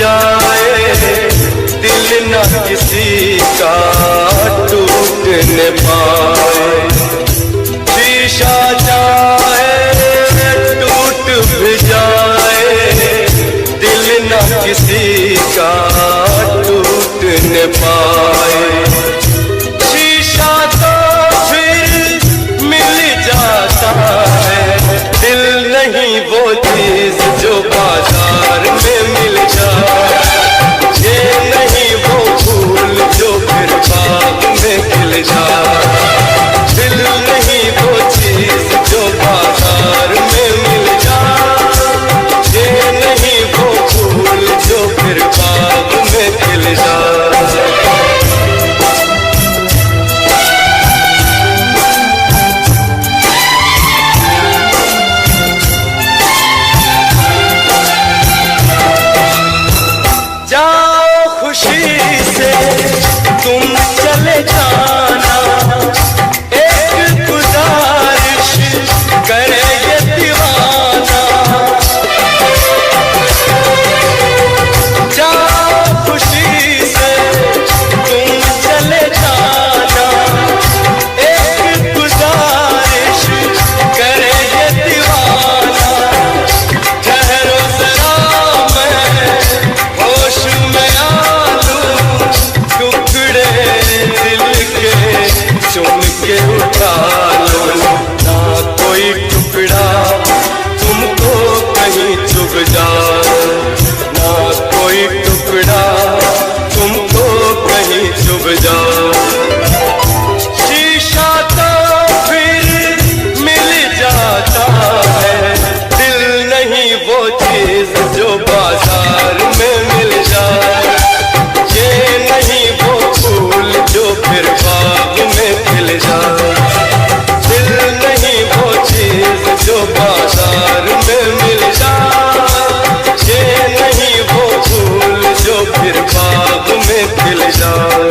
जाए, दिल न किसी का टूट न पाए। शीशा चाहे टूट भी जाए, दिल न किसी का टूट न पाए। शीशा तो फिर मिल जाता है, दिल नहीं वो चीज जो बाजार में मिल जाए। ये नहीं वो फूल जो फिर बाग में खिल जाए, दिल नहीं वो चीज जो बाजार में मिल जाए। ये नहीं वो फूल जो फिर बाग में खिल जाए। जाओ खुशी से तुम चले जाना, एक गुजारिश करे ये दीवाना। जाओ खुशी से तुम चले जाना, एक गुजारिश करे ये दीवाना। ठहरो जरा मैं होश में आलूं, टुकड़े दिल के चुन के उठा लो। ना कोई टुकड़ा तुमको कहीं चुभ जाए, ना कोई टुकड़ा तुमको कहीं चुभ जाए। शीशा तो फिर मिल जाता है, दिल नहीं वो चीज जो बाजार में मिल जाए। ये नहीं वो फूल जो फिर बाग में खिल जाए, दिल नहीं वो चीज जो बाजार में मिल जाए। ये नहीं वो फूल जो फिर बाग में खिल जाए।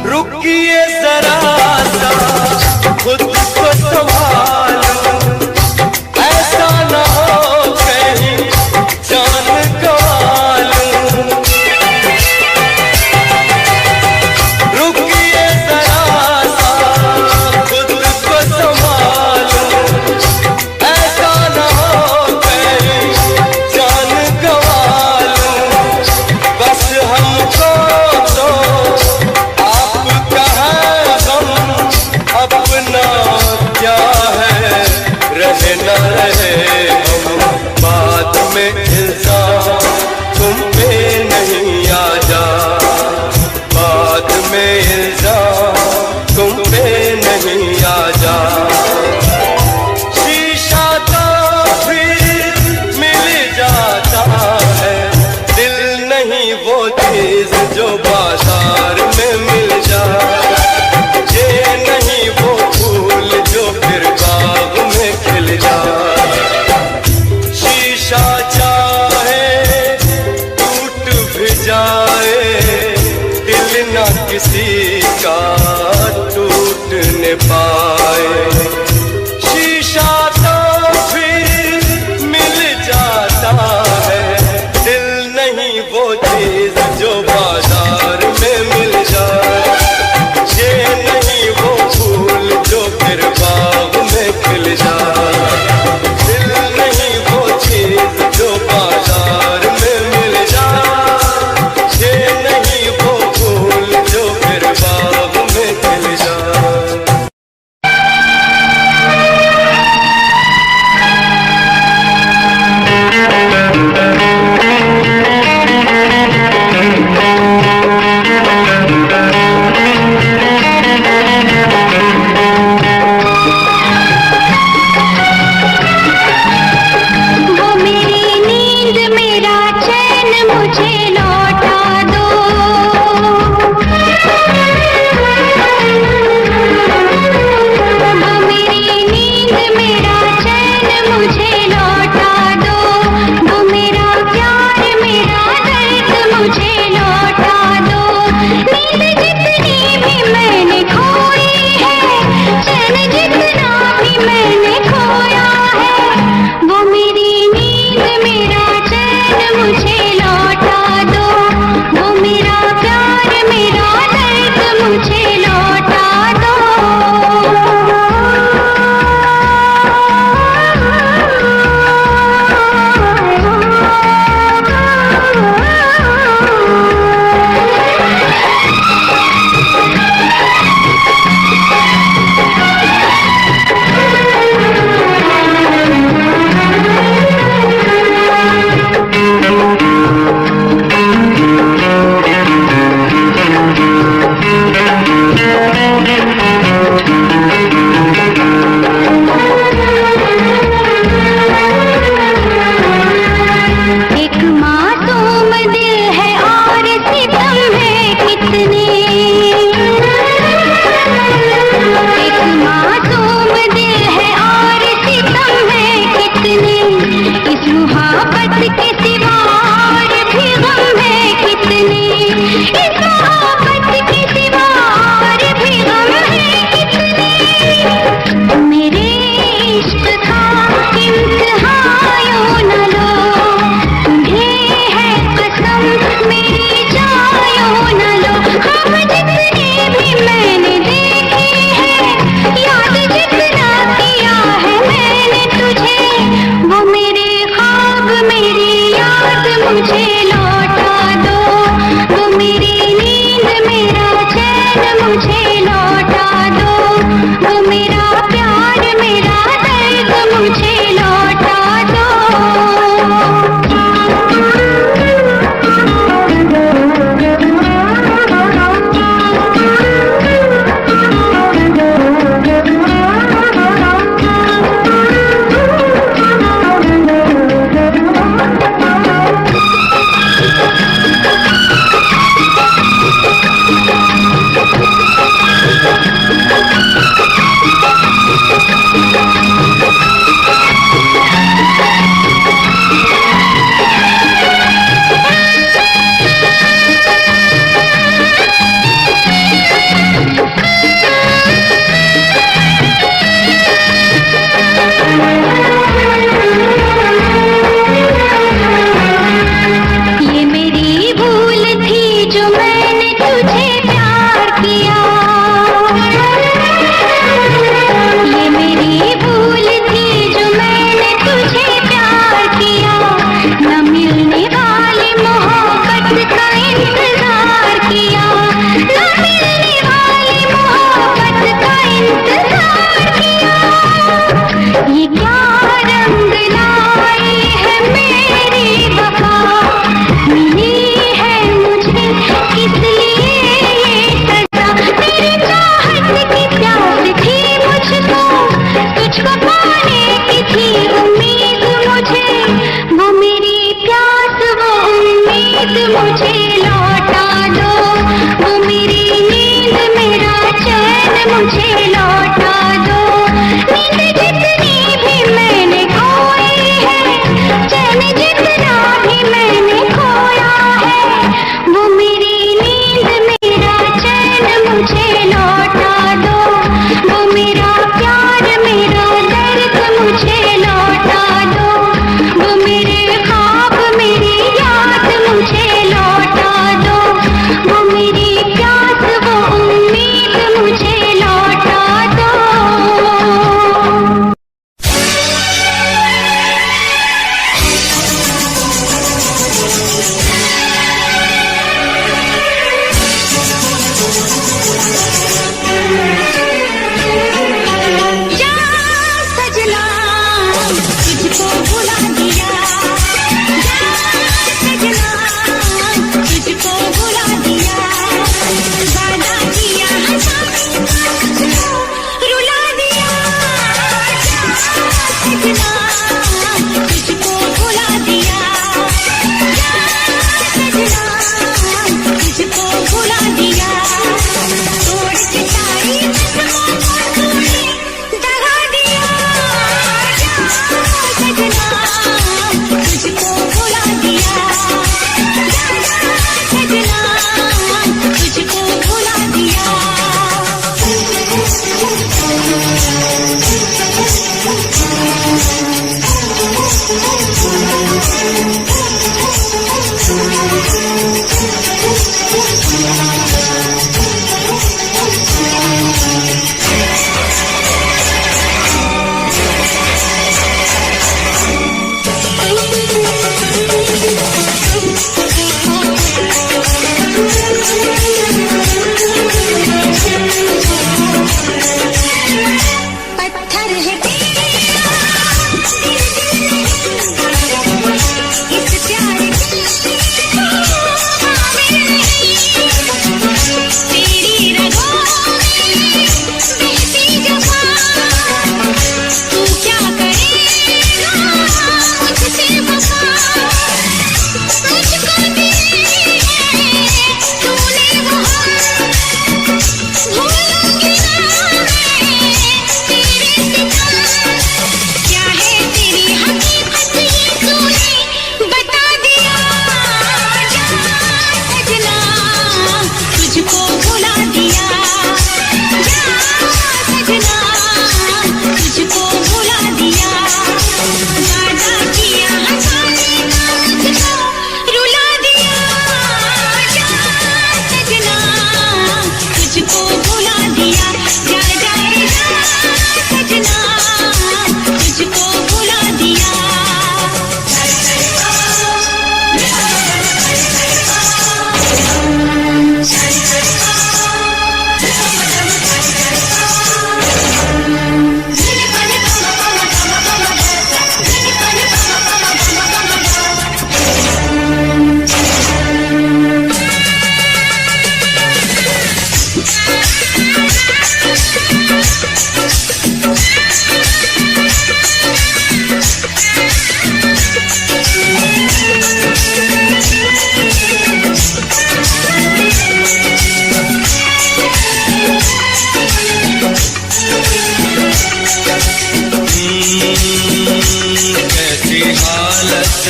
रुकिए जरा सा खुद को संभालो, ऐसा ना हो कहीं जान गवा लूं। रुकिए जरा सा खुद को संभालो, ऐसा ना हो कहीं जान गवा लूं। बस हमको तो अपना क्या है, रहे न रहे हम बाद में इल्जाम तुम पे नहीं आ जा। बाद में इल्जाम तुम पे नहीं आ जा। शीशा तो फिर मिल जाता है, दिल नहीं वो चीज जो बाजार में मिल जाए। ये नहीं वो फूल जो फिर बाग में खिल जाए। शीशा चाहे टूट भी जाए, दिल न किसी का टूट न पाए। शीशा तो फिर मिल जाता है, दिल नहीं वो चीज जो बाजार में मिल जाए। ये नहीं वो फूल जो फिर बाग में खिल जाए, दिल नहीं वो चीज जो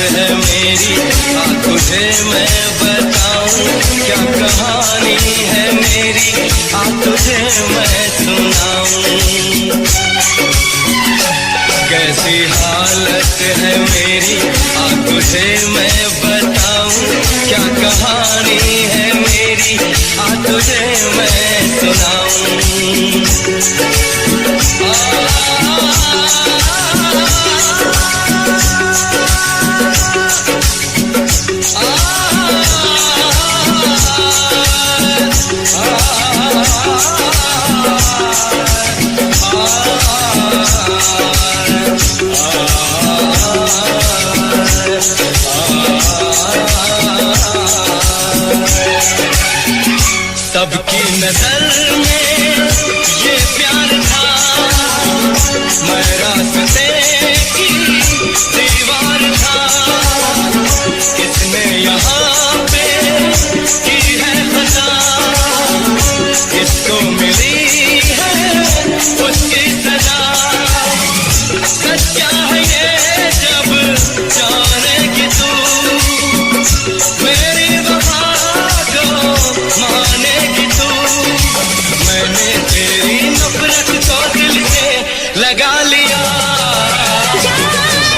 है मेरी, तुझे मैं बताऊं क्या कहानी है मेरी, तुझे मैं सुनाऊं। कैसी हालत है मेरी, तुझे मैं बताऊं क्या कहानी है मेरी, तुझे मैं सुनाऊं। सबकी नजर में ये प्यार था, मैं रास्ते की दीवार था। किसने यहाँ पे की है खता, किसको मिली है उसकी सजा। सच क्या है ये जब जानेगी तू, मेरी वफा को मानेगी तू। मैंने तेरी नफरत को दिल से लगा लिया। जा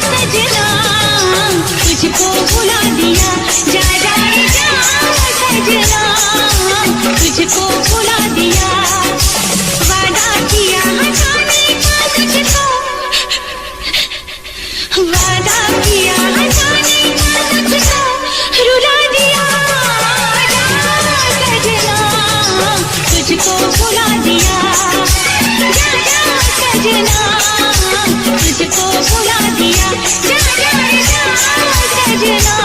सजना तुझको भुला दिया, जा जा सजना तुझको भुला दिया। वादा किया हंसाने का तुझको, वादा किया हंसाने का तुझको रुला दिया। जा सजना तुझको भुला दिया, जा जा सजना तुझको भुला दिया। जा जा सजना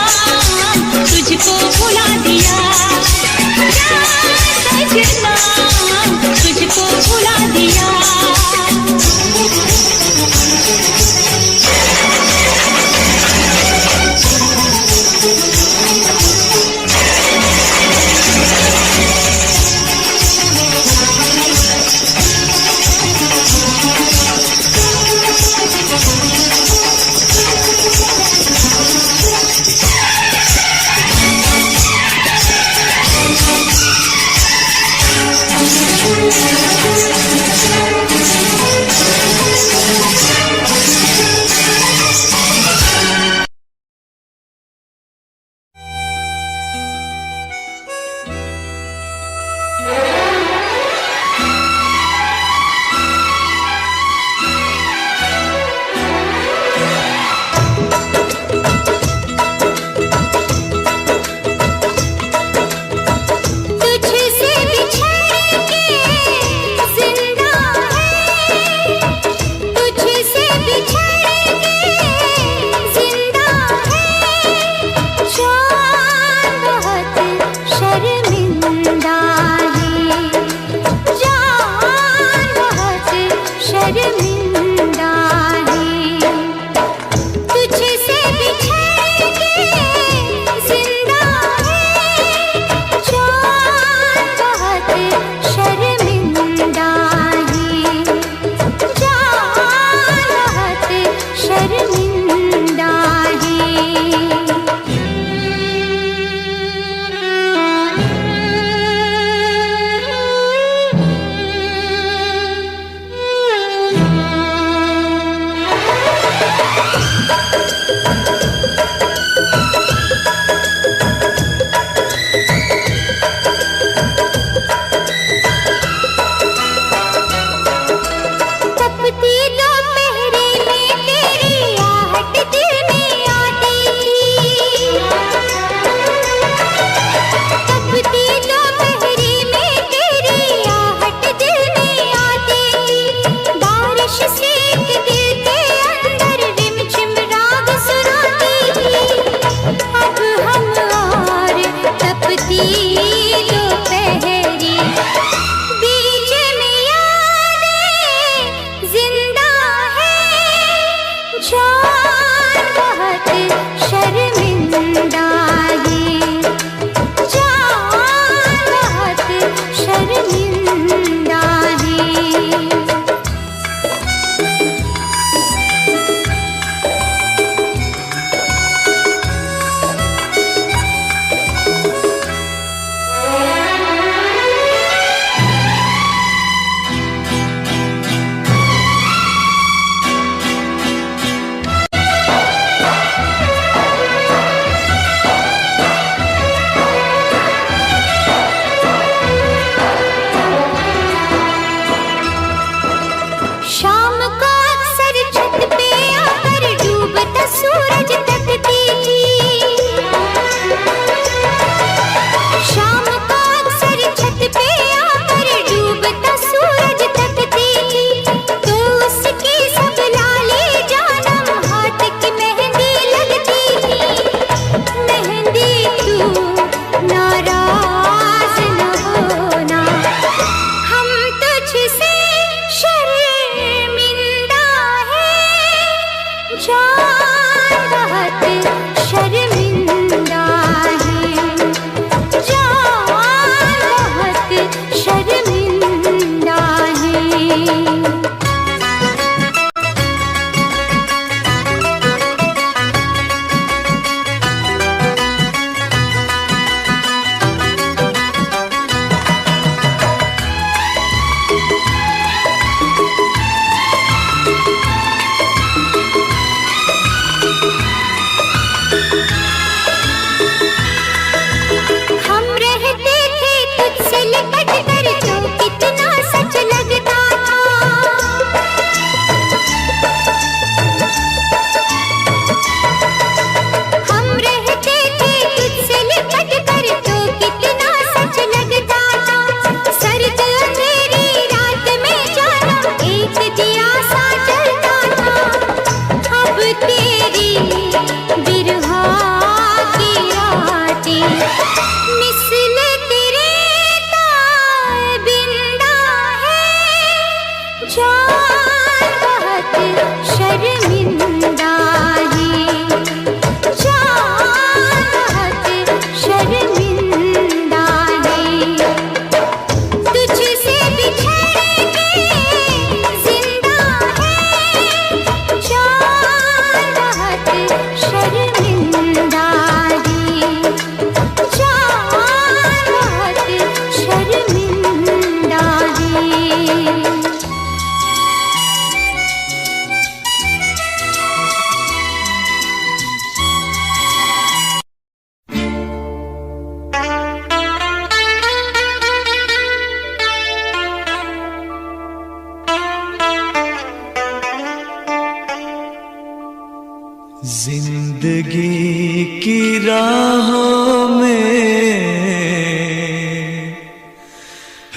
की राहों में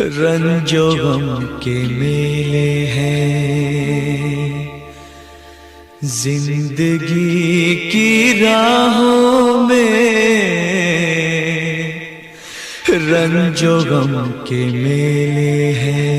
रंजो गम के मेले हैं, जिंदगी की राहों में रंजो गम के मेले हैं।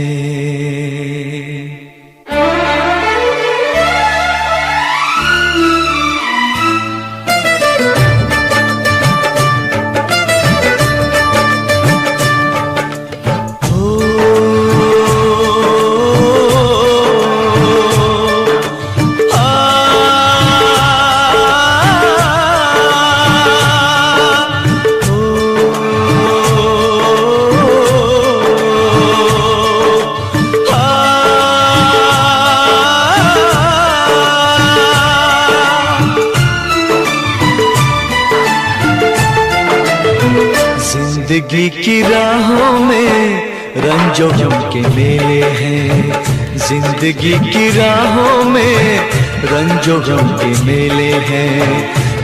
जिंदगी की राहों में रंजो गम के मेले हैं, जिंदगी की राहों में रंजो गम के मेले हैं।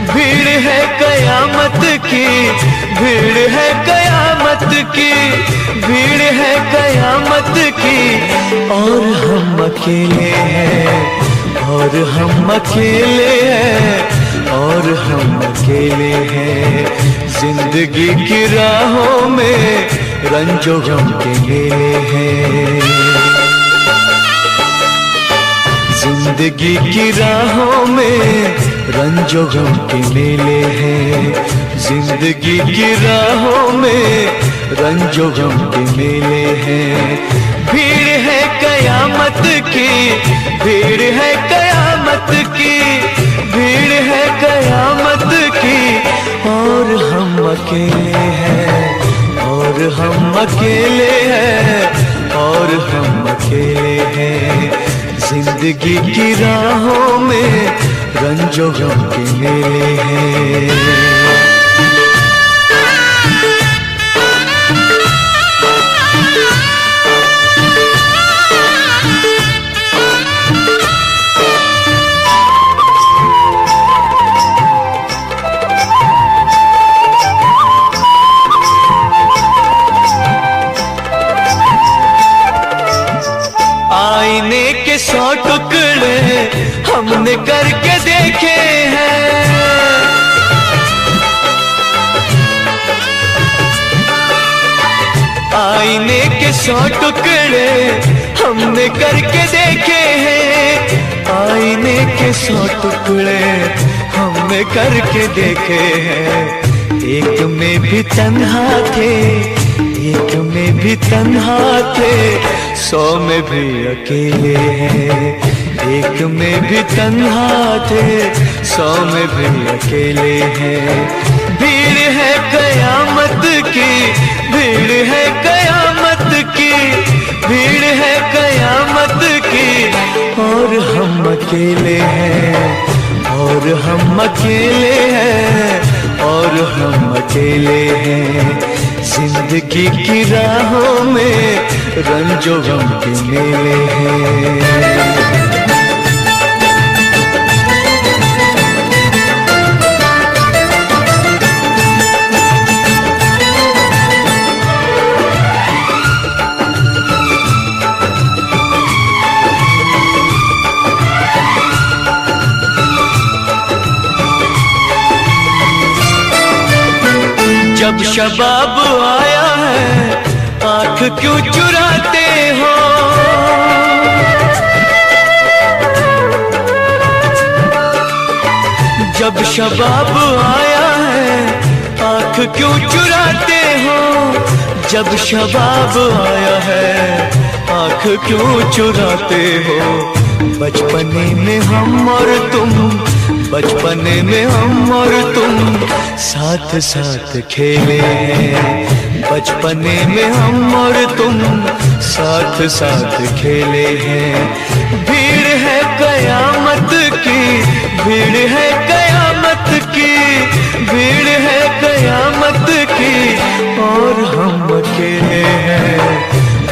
भीड़ है कयामत की, भीड़ है कयामत की, भीड़ है कयामत की, और हम अकेले हैं, और हम अकेले हैं, और हम अकेले हैं। जिंदगी की राहों में रंजो गम के मेले हैं, जिंदगी की राहों में रंजो गम के मेले हैं, जिंदगी की राहों में रंजो गम के मेले हैं। भीड़ है कयामत की, भीड़ है कयामत की, भीड़ है कयामत की, और हम अकेले हैं, और हम अकेले हैं, और हम अकेले हैं। जिंदगी की राहों में रंजो गम के मेले हैं। आईने के 100 टुकड़े हमने करके देखे हैं, आईने के 100 टुकड़े हमने करके देखे हैं, आईने के 100 टुकड़े हमने करके देखे हैं। एक में भी तन्हा थे, एक में भी तन्हा थे, 100 में भी अकेले हैं। एक में भी तन्हा थे, 100 में भी अकेले हैं। भीड़ है कयामत की, भीड़ है कयामत की, भीड़ है कयामत की, और हम अकेले हैं, और हम अकेले हैं, और हम अकेले हैं। जिंदगी की राहों में रंजो गम के मेले हैं। जब शबाब आया है आँख क्यों चुराते हो, जब शबाब आया है आँख क्यों चुराते हो, जब शबाब आया है आँख क्यों चुराते हो। बचपने में हम और तुम, बचपने में हम और तुम साथ साथ खेले हैं, बचपने में हम और तुम साथ साथ खेले हैं। भीड़ है कयामत की, भीड़ है कयामत की, भीड़ है कयामत की, और हम अकेले हैं,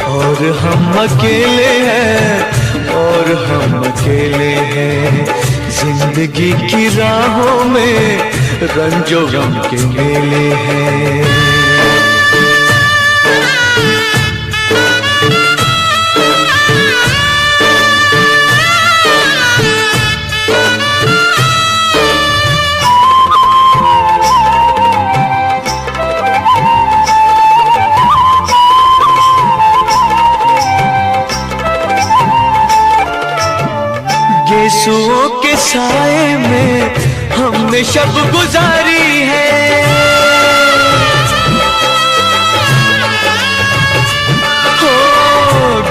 और हम अकेले हैं, और हम अकेले हैं। जिंदगी जिंदगी की राहों में रंजो गम के मेले हैं। गेसुओं के साए में हमने शब गुजारी है, हो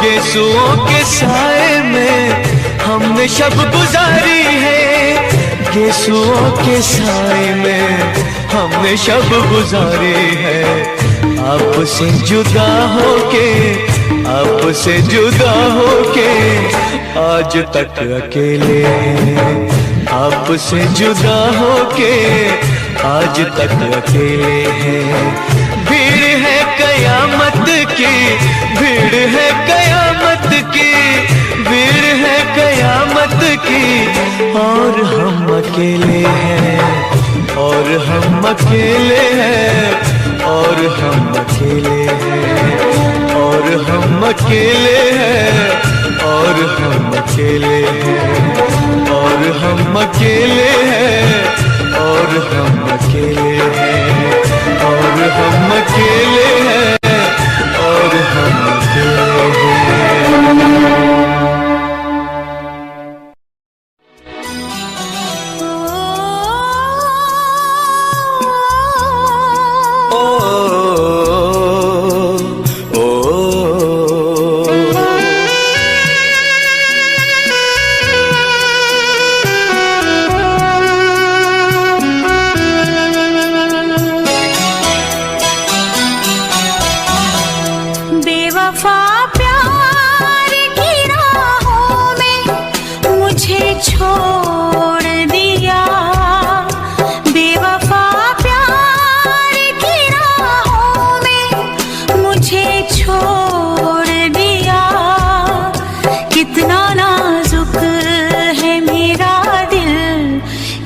गेसुओं के साए में हमने शब गुजारी है, गेसुओं के साए में हमने शब गुजारी है। आपसे जुदा होके, आपसे जुदा होके आज तक अकेले हैं, आपसे जुदा होके आज तक अकेले हैं। भीड़ है कयामत की, भीड़ है कयामत की, भीड़ है कयामत की, और हम अकेले हैं, और हम अकेले हैं, और हम अकेले हैं, और हम अकेले हैं, और हम अकेले हैं, और हम अकेले हैं, और हम अकेले हैं, और हम अकेले हैं, और हम अकेले हैं।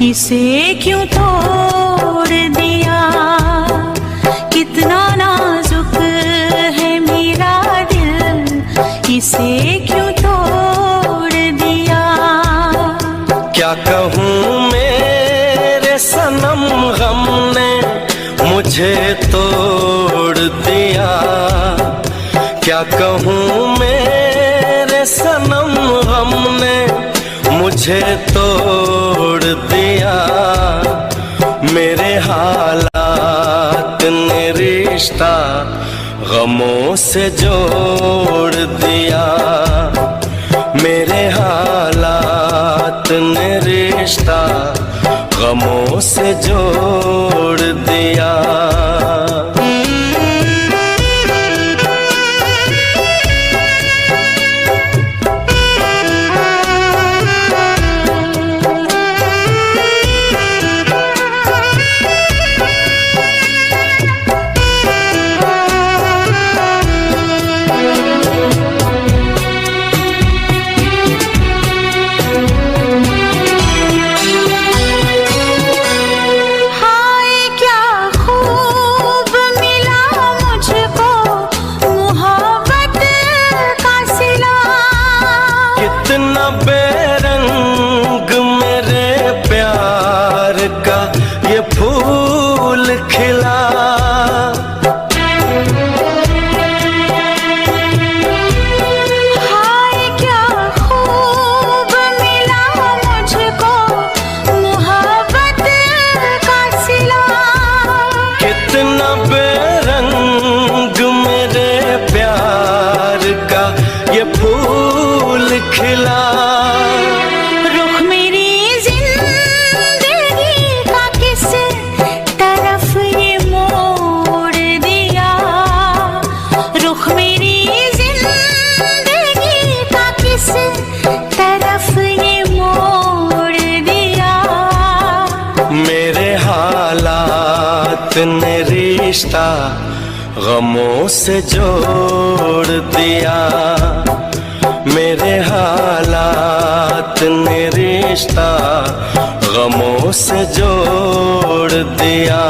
इसे क्यों तोड़ दिया, कितना नाजुक है मेरा दिल, इसे क्यों तोड़ दिया। क्या कहूँ मेरे सनम गम ने मुझे तोड़ दिया, क्या कहूँ मेरे सनम गम ने मुझे तोड़ दिया। मेरे हालात ने रिश्ता गमों से जोड़ दिया, मेरे हालात ने रिश्ता गमों से जोड़ दिया। कितना बेरंग मेरे प्यार का ये फूल खिला, हाय क्या खूब मिला मुझको मोहब्बत का सिला। कितना बेरंग मेरे प्यार का ये फूल खिला। रुख मेरी जिंदगी का किस तरफ ये मोड़ दिया, रुख मेरी जिंदगी का किस तरफ ये मोड़ दिया। मेरे हालात ने रिश्ता गमों से जोड़ दिया, मेरे हालात ने रिश्ता गमों से जोड़ दिया।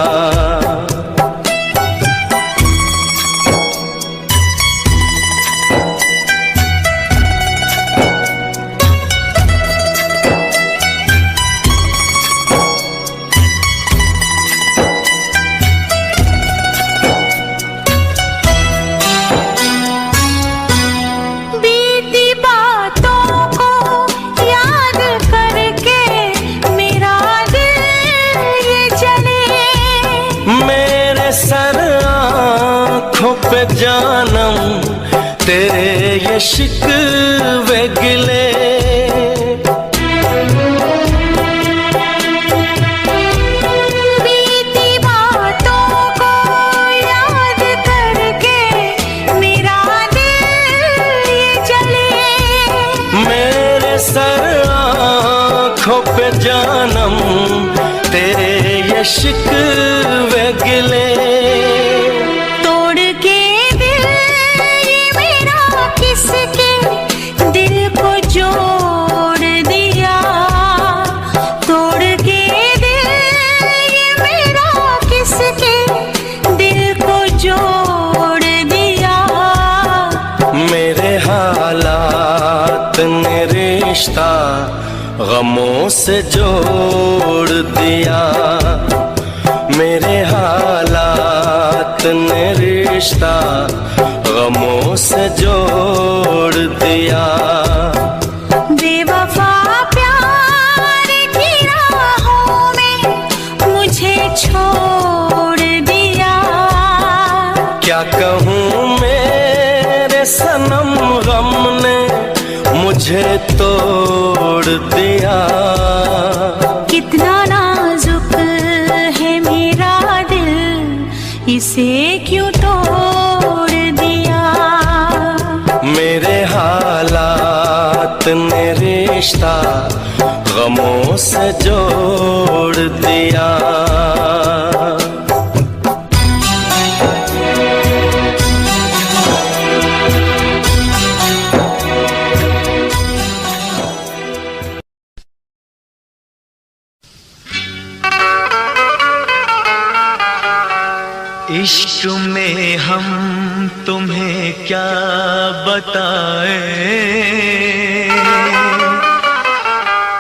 पे जानम तेरे ये शिकवे गिले, बीती बातों को याद करके मेरा दिल ये जले। मेरे सर आँखों पे जानम तेरे ये शिकवे गिले। रिश्ता गमों से जोड़ दिया, मेरे हालात ने रिश्ता गमों से जोड़ दिया। बेवफा प्यार की राहों में मुझे छोड़ दिया। क्या कहूँ मेरे सनम गम ने मुझे तोड़ दिया। कितना नाजुक है मेरा दिल, इसे क्यों तोड़ दिया। मेरे हालात ने रिश्ता गमों से जोड़ दिया। इश्क में हम तुम्हें क्या बताएं,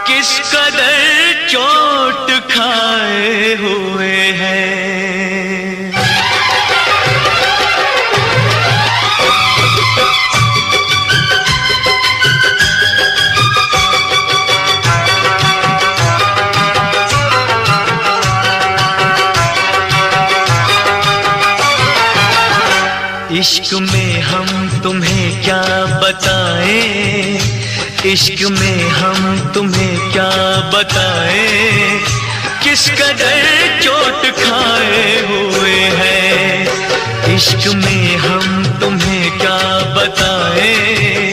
किस कदर चोट खाए हुए हैं। इश्क में हम तुम्हें क्या बताएं, इश्क में हम तुम्हें क्या बताएं, किस कदर चोट खाए हुए हैं। इश्क में हम तुम्हें क्या बताएं,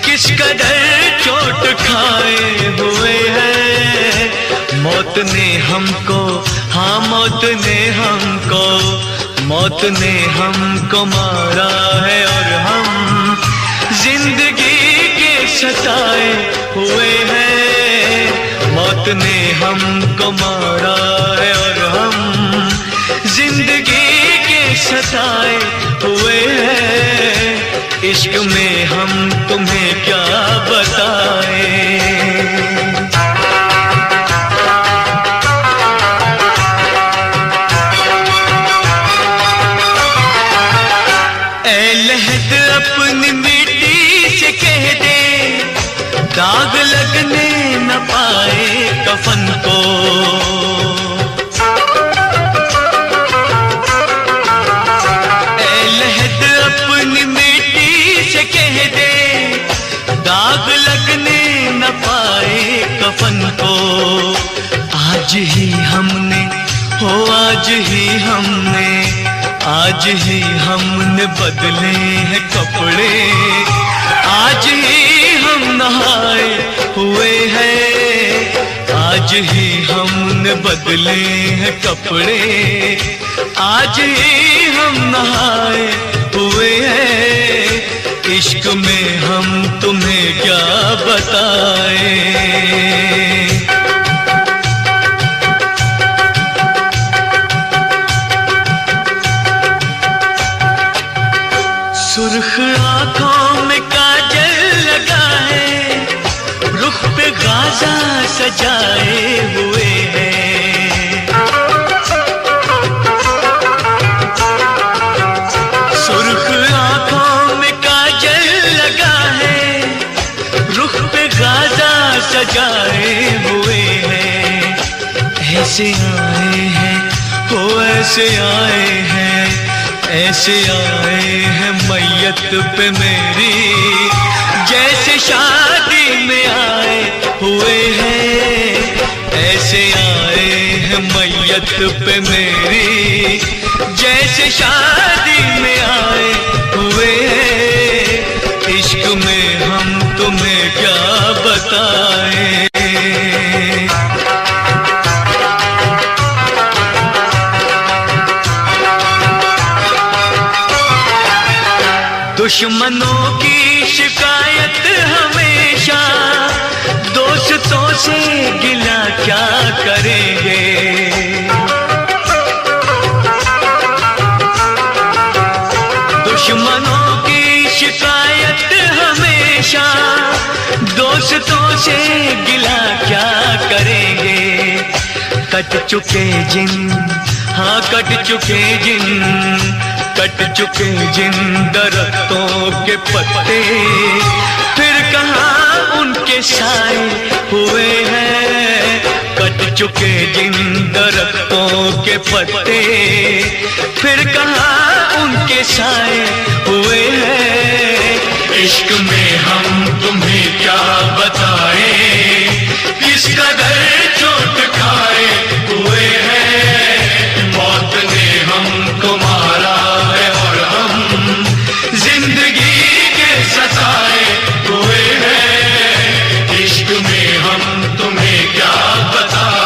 किस कदर चोट खाए हुए हैं। मौत ने हमको, हाँ मौत ने हमको, मौत ने हमको मारा है और हम जिंदगी के सताए हुए हैं। मौत ने हमको मारा है और हम जिंदगी के सताए हुए हैं। इश्क में हम तुम्हें क्या बताएं। अपनी मिट्टी से कह दे, दाग लगने न पाए कफन को। ऐ लहद अपनी मिट्टी से कह दे, दाग लगने न पाए कफन को। आज ही हमने, हो आज ही हमने, आज ही हमने बदले हैं कपड़े, आज ही हम नहाए हुए हैं। आज ही हमने बदले हैं कपड़े, आज ही हम नहाए हुए हैं। इश्क में हम तुम्हें क्या बताएं। सुर्ख आंखों में काजल लगा है, रुख पे गाजा सजाए हुए हैं। सुर्ख आंखों में काजल लगा है, रुख पे गाजा सजाए हुए हैं। ऐसे आए हैं, वो ऐसे आए हैं, ऐसे आए हैं मैयत पे मेरी, जैसे शादी में आए हुए हैं। ऐसे आए हैं मैयत पे मेरी, जैसे शादी में आए हुए हैं। इश्क में हम तुम्हें क्या बताएं। दुश्मनों की शिकायत हमेशा, दोस्तों से गिला क्या करेंगे। दुश्मनों की शिकायत हमेशा, दोस्तों से गिला क्या करेंगे। कट चुके जिन, हाँ कट चुके जिन, कट चुके जिन दरख्तों के पत्ते, फिर कहाँ उनके साए हुए हैं। कट चुके जिन दरख्तों के पत्ते, फिर कहाँ उनके साए हुए हैं। इश्क में हम तुम्हें क्या बताएं, किस कदर चोट खाए हुए हैं। मौत ने हमको मारा है और हम जिंदगी के सताए हुए हैं। इश्क में हम तुम्हें क्या बताएं।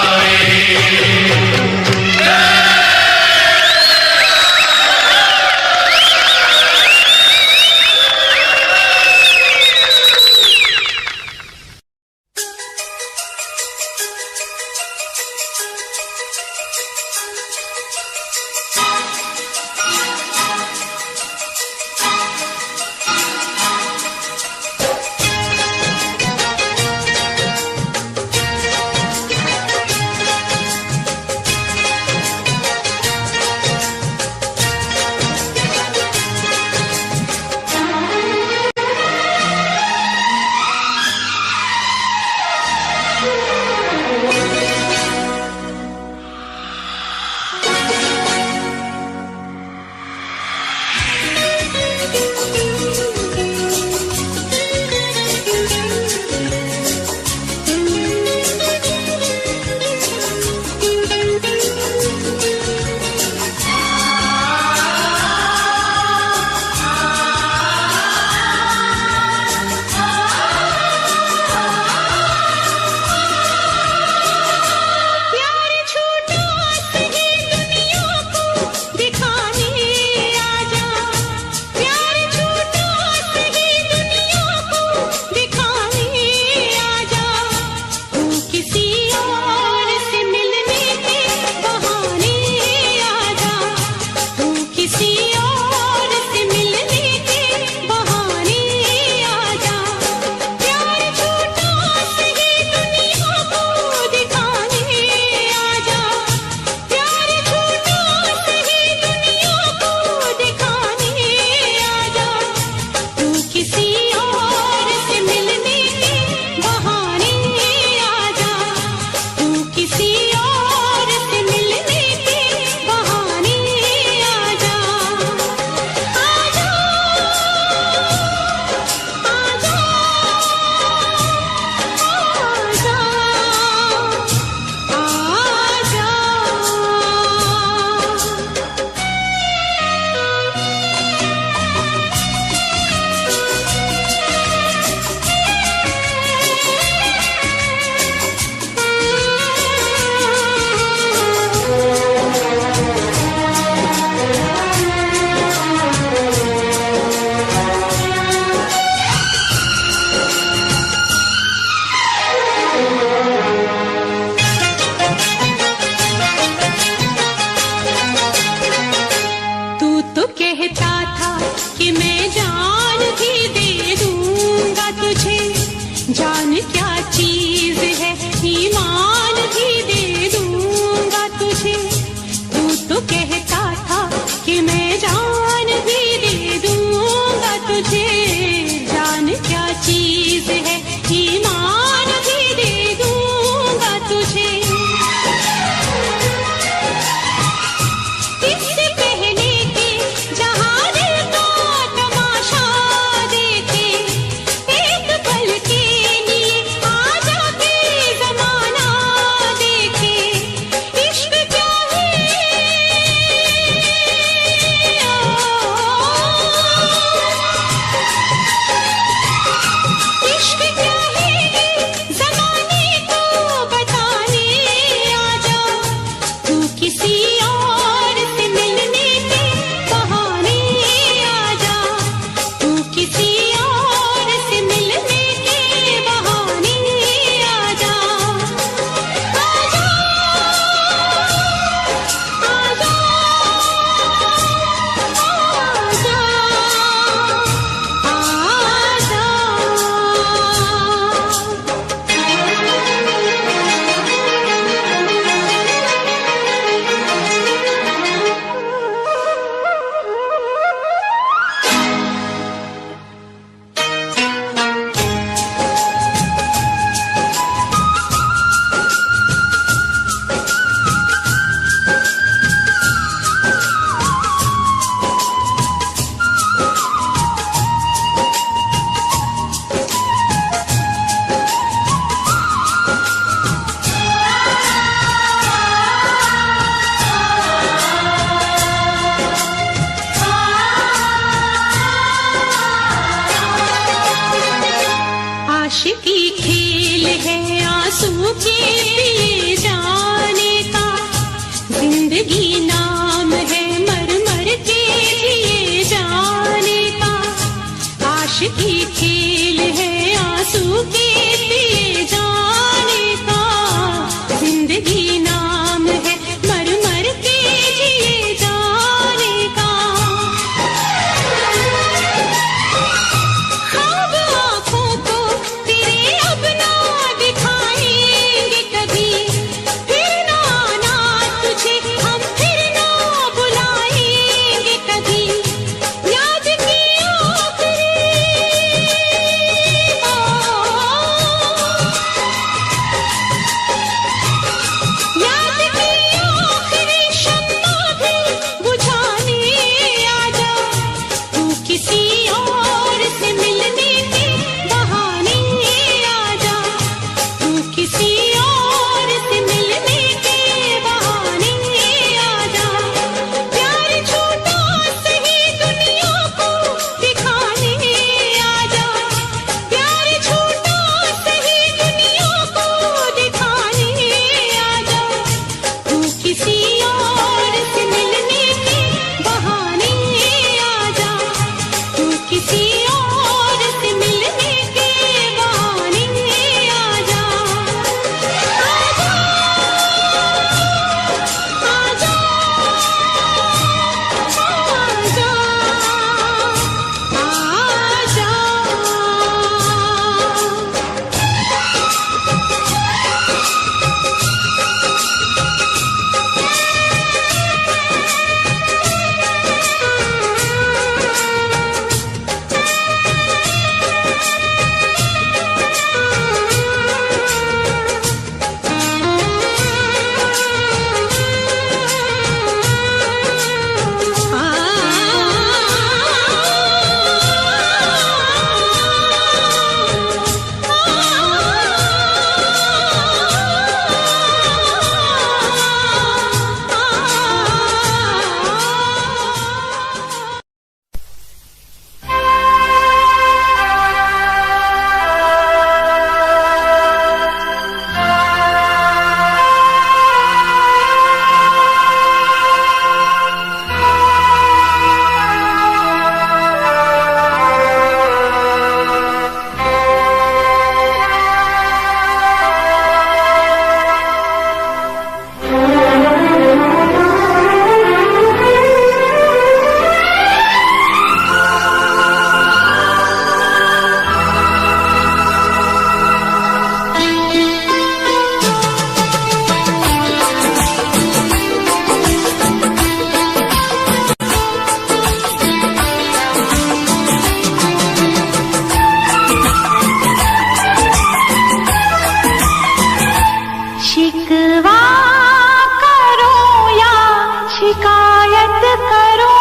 शिकायत करो,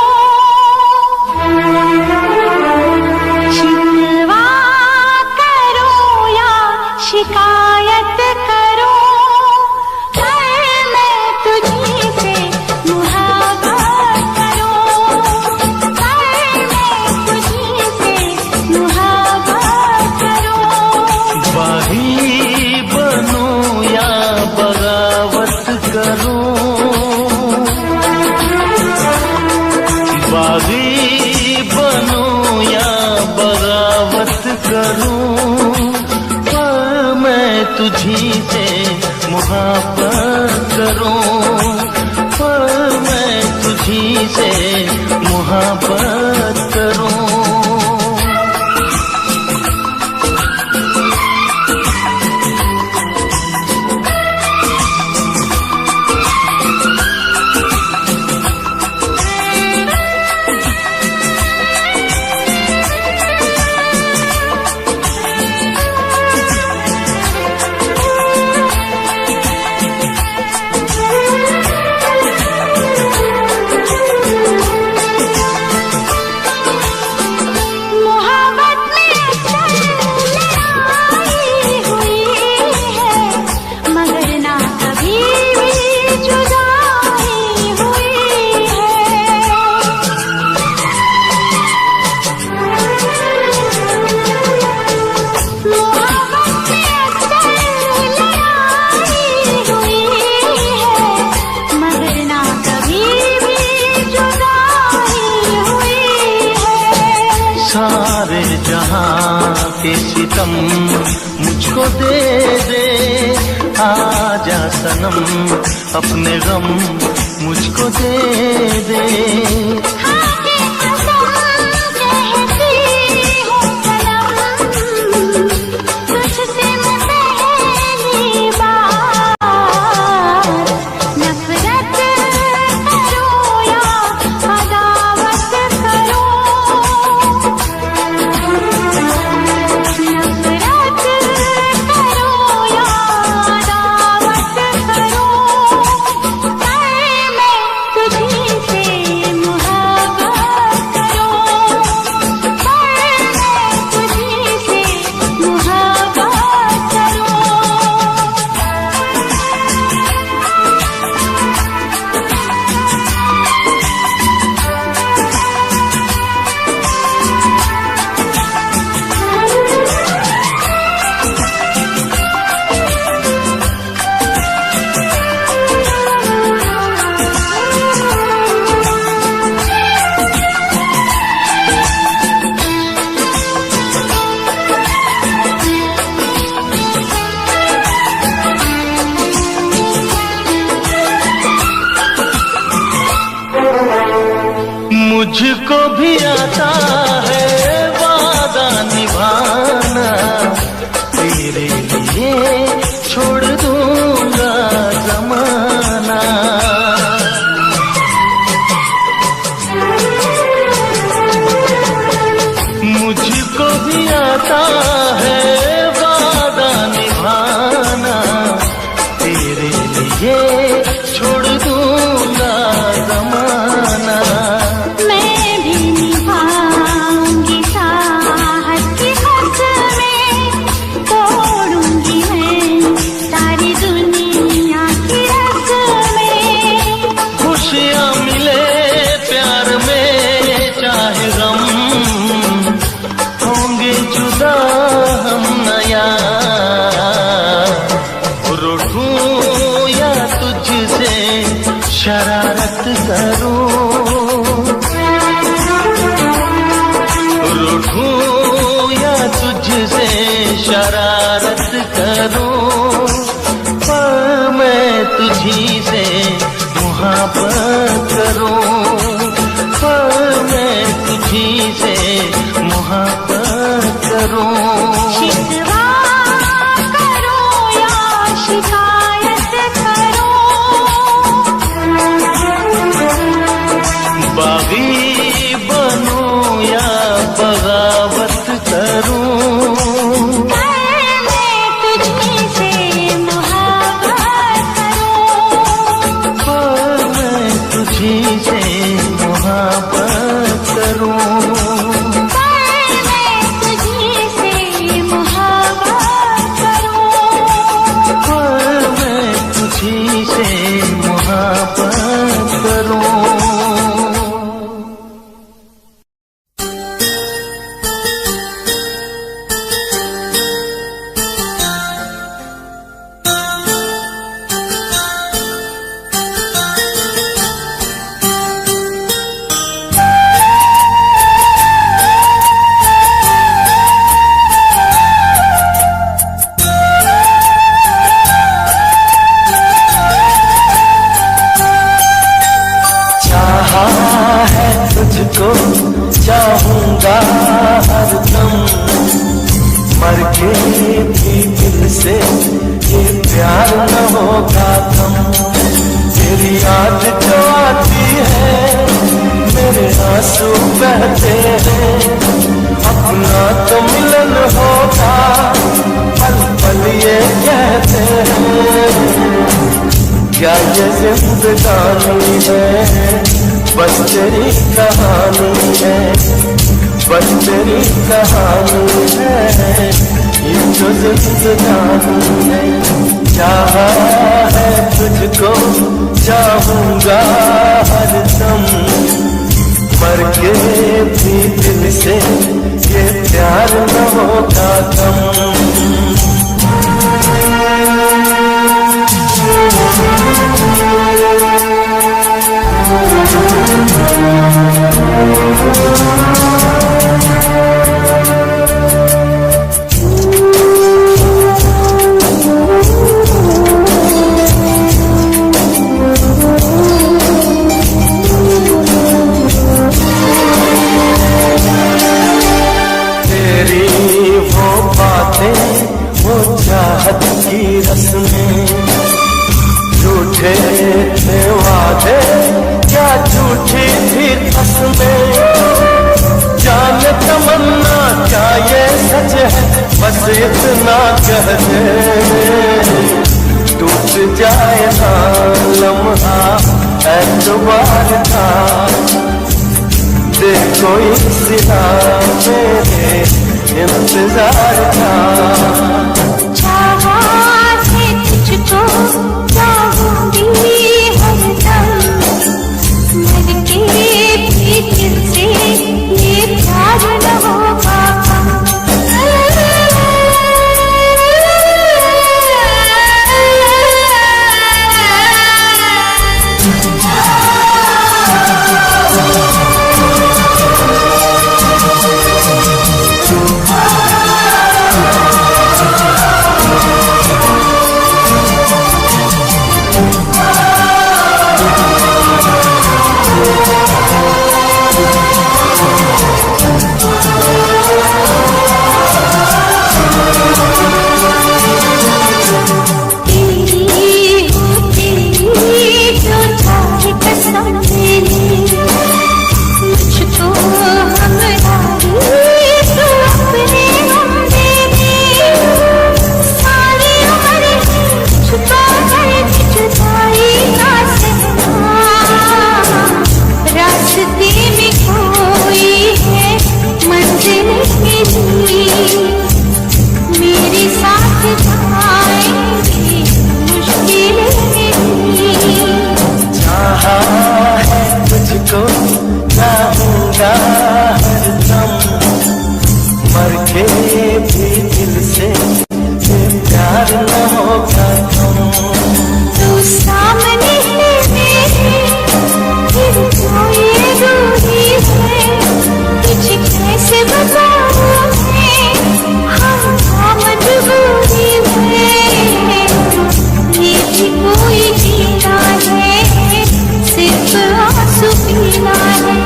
शिकवा करो या शिकायत करो, पर मैं तुझी से मुहाबत करूं, पर मैं तुझी से मुहाबत करूं। बागी बनूं या बगावत करूं, बागी बनूं या बगावत करूं, पर मैं तुझी से मुहाबत करूं, पर मैं तुझी से मुहाबत करूं। सारे जहां के सितम मुझको दे दे, आजा सनम अपने गम मुझको दे दे। मुझको भी आता है वादा निभाना, तेरे लिए छोड़ दूंगा जमाना। मुझको भी आता है वादा निभाना, तेरे लिए छोड़ दूंगा जमाना। शरारत करूं, रूठूं या तुझसे शरारत करूं, पर मैं तुझी से मुहाबत करूं, पर मैं तुझी से मुहाबत करूं। शिकवा करो या शिकायत करो, बागी बनूं या बगावत करूं, मैं तुझी से मुहाबत करूं, पर मैं तुझी से चाहूंगा हरदम, मर के भी दिल से ये प्यार न होगा कम। तेरी याद जो आती है मेरे आंसू बहते हैं, अपना तो मिलन होगा पल पल ये कहते हैं। क्या ये जिंदगानी है बस तेरी कहानी है, बस तेरी कहानी है, ये जो जिंदगानी है। चाहा है तुझको चाहूंगा हरदम, मर के भी दिल से ये प्यार न होगा कम। चाहत की रस्में झूठे थे वादे, क्या झूठी थी कसमें। जान तमन्ना क्या ये सच है बस इतना कह दे, टूट जाए ना लम्हा एतबार का, देखो इस सिरा मेरे इंतजार का। चाहा है तुझको चाहूंगी हरदम, मर के भी दिल से ये प्यार न होगा कम। चाहूंगा हरदम, मर के भी दिल से ये प्यार न होगा कम। तू सामने है मेरे, फिर तो ये दूरी है, तुझे कैसे बताऊं मैं, हम मजबूरी में। ये भी कोई जीना है, सिर्फ आंसू पीना है,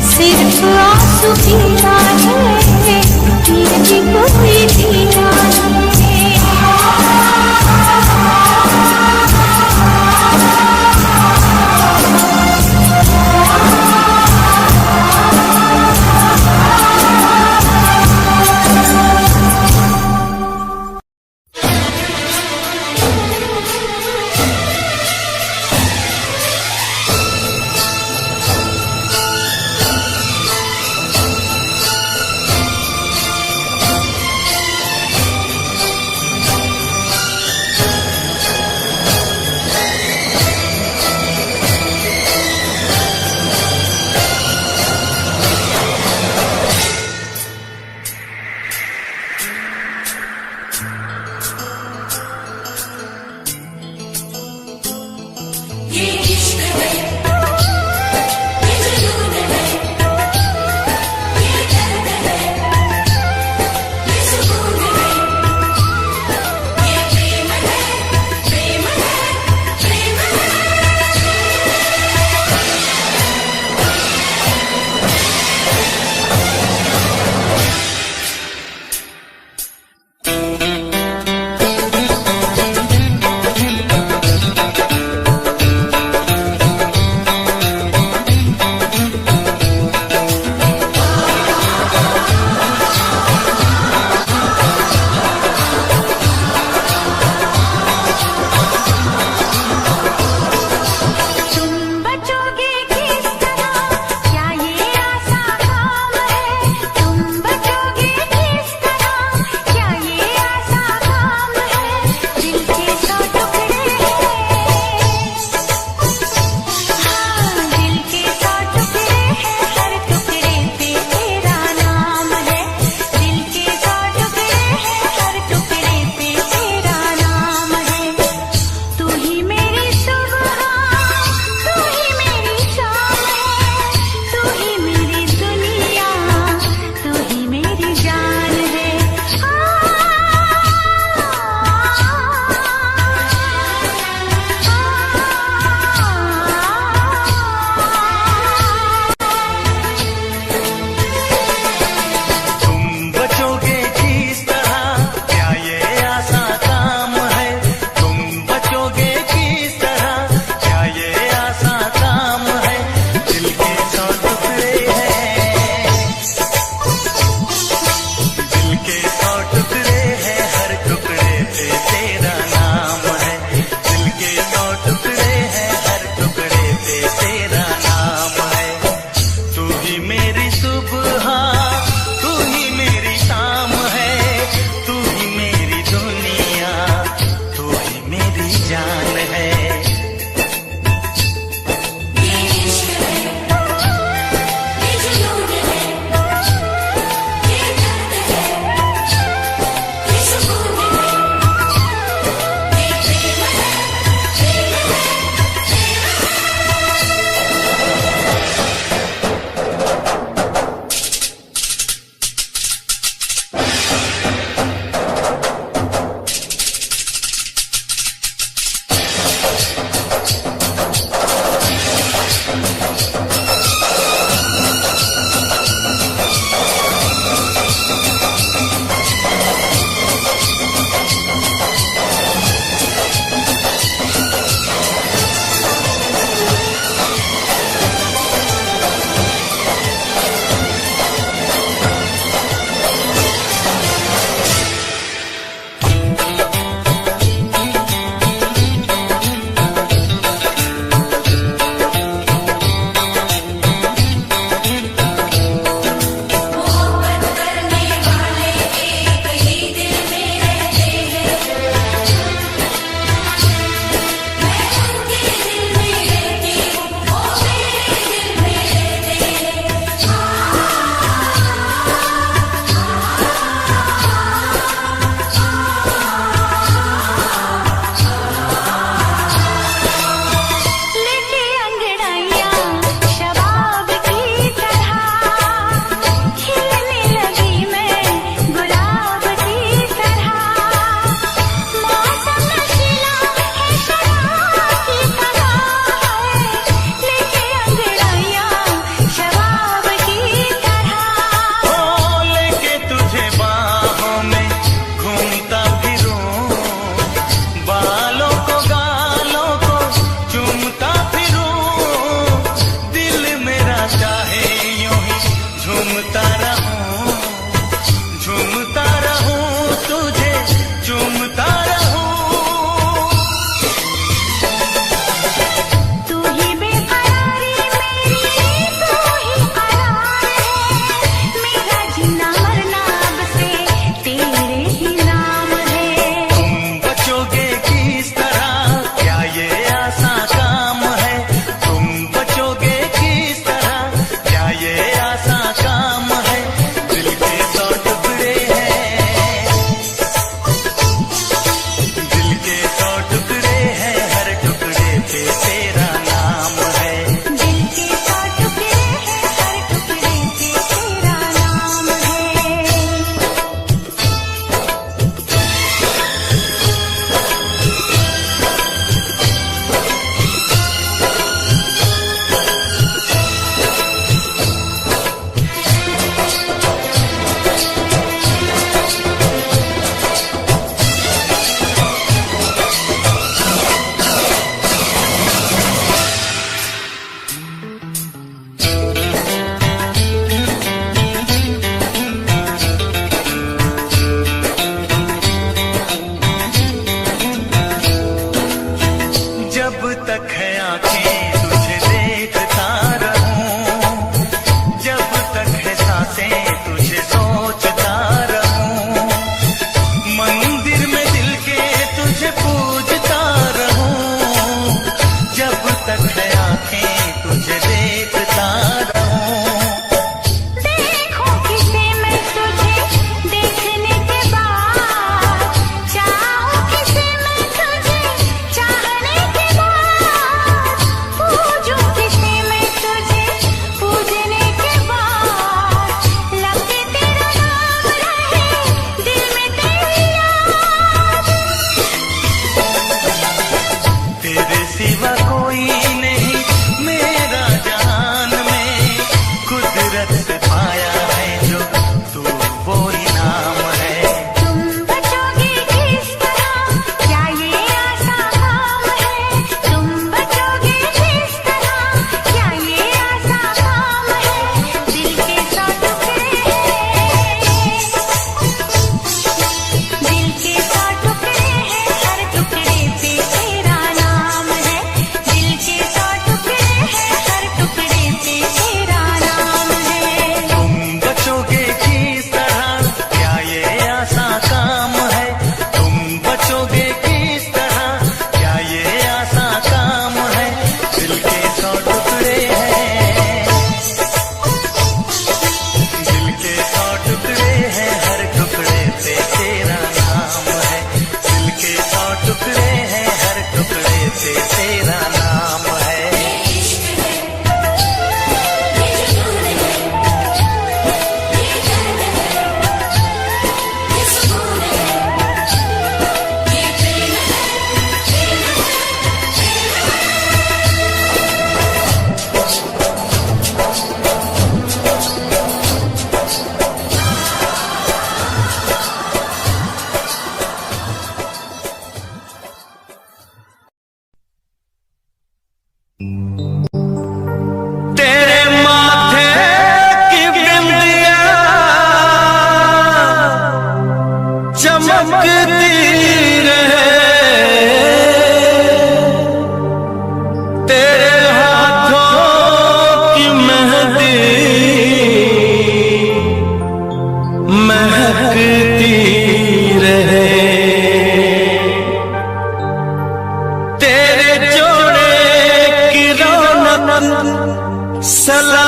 सिर्फ आंसू पीना है।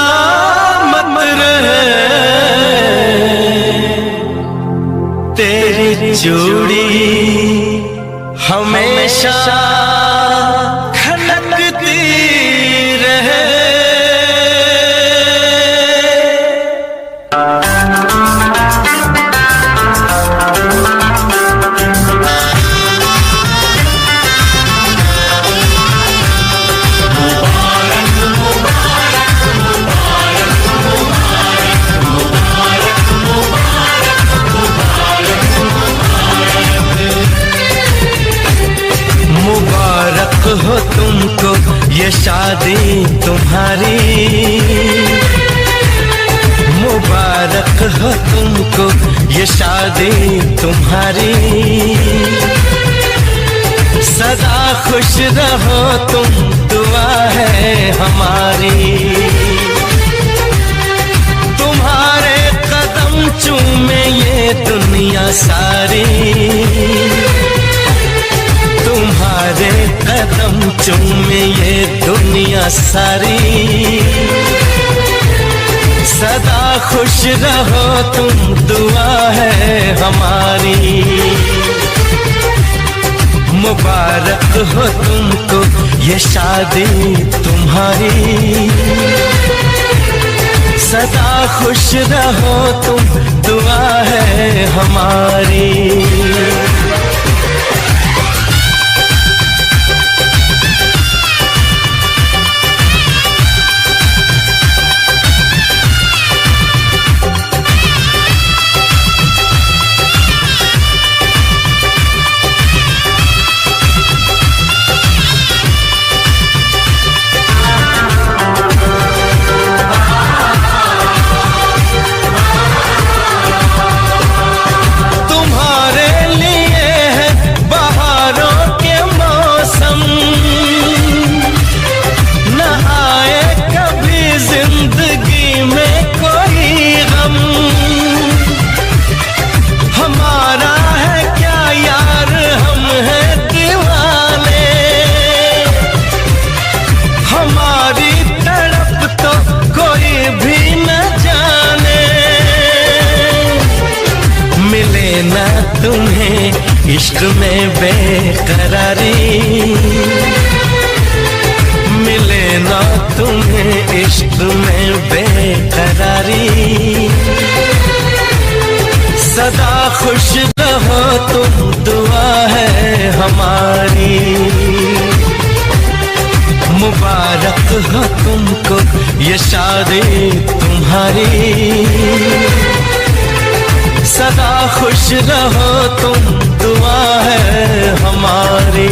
सलामत रहे तेरी चूड़ी हमेशा खनकती रहे। मुबारक हो तुमको ये शादी तुम्हारी, मुबारक हो तुमको ये शादी तुम्हारी। सदा खुश रहो तुम दुआ है हमारी। तुम्हारे कदम चूमे ये दुनिया सारी, तुम्हारे कदम चूमे ये दुनिया सारी। सदा खुश रहो तुम दुआ है हमारी। मुबारक हो तुमको ये शादी तुम्हारी। सदा खुश रहो तुम दुआ है हमारी। तुम्हें इश्क में बेकरारी, मिले ना तुम्हें इश्क में बेकरारी। सदा खुश रहो तुम दुआ है हमारी। मुबारक हो तुमको ये शादी तुम्हारी। सदा खुश रहो तुम दुआ है हमारी।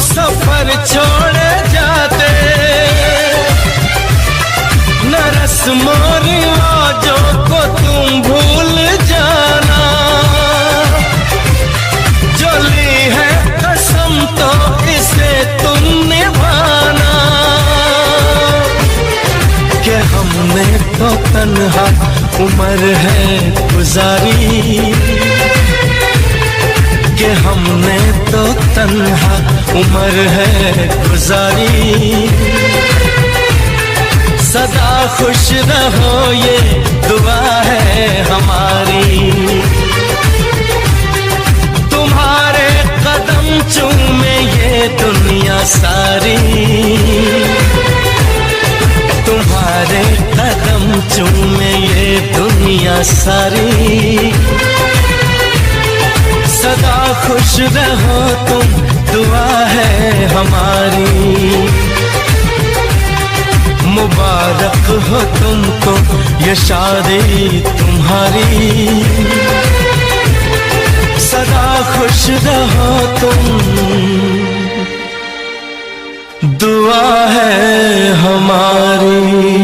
सफर छोड़े जाते न रस्मों रिवाजों को तुम भूल जाना। जो ली है कसम तो इसे तुम निभाना। कि हमने तो तन्हा उम्र है गुजारी। कि हमने तो तन्हा उम्र है गुजारी। सदा खुश रहो ये दुआ है हमारी। तुम्हारे कदम चूमे ये दुनिया सारी। तुम्हारे कदम चूमे ये दुनिया सारी। खुश रहो तुम, दुआ है हमारी। मुबारक हो तुमको ये शादी तुम्हारी। सदा खुश रहो तुम, दुआ है हमारी।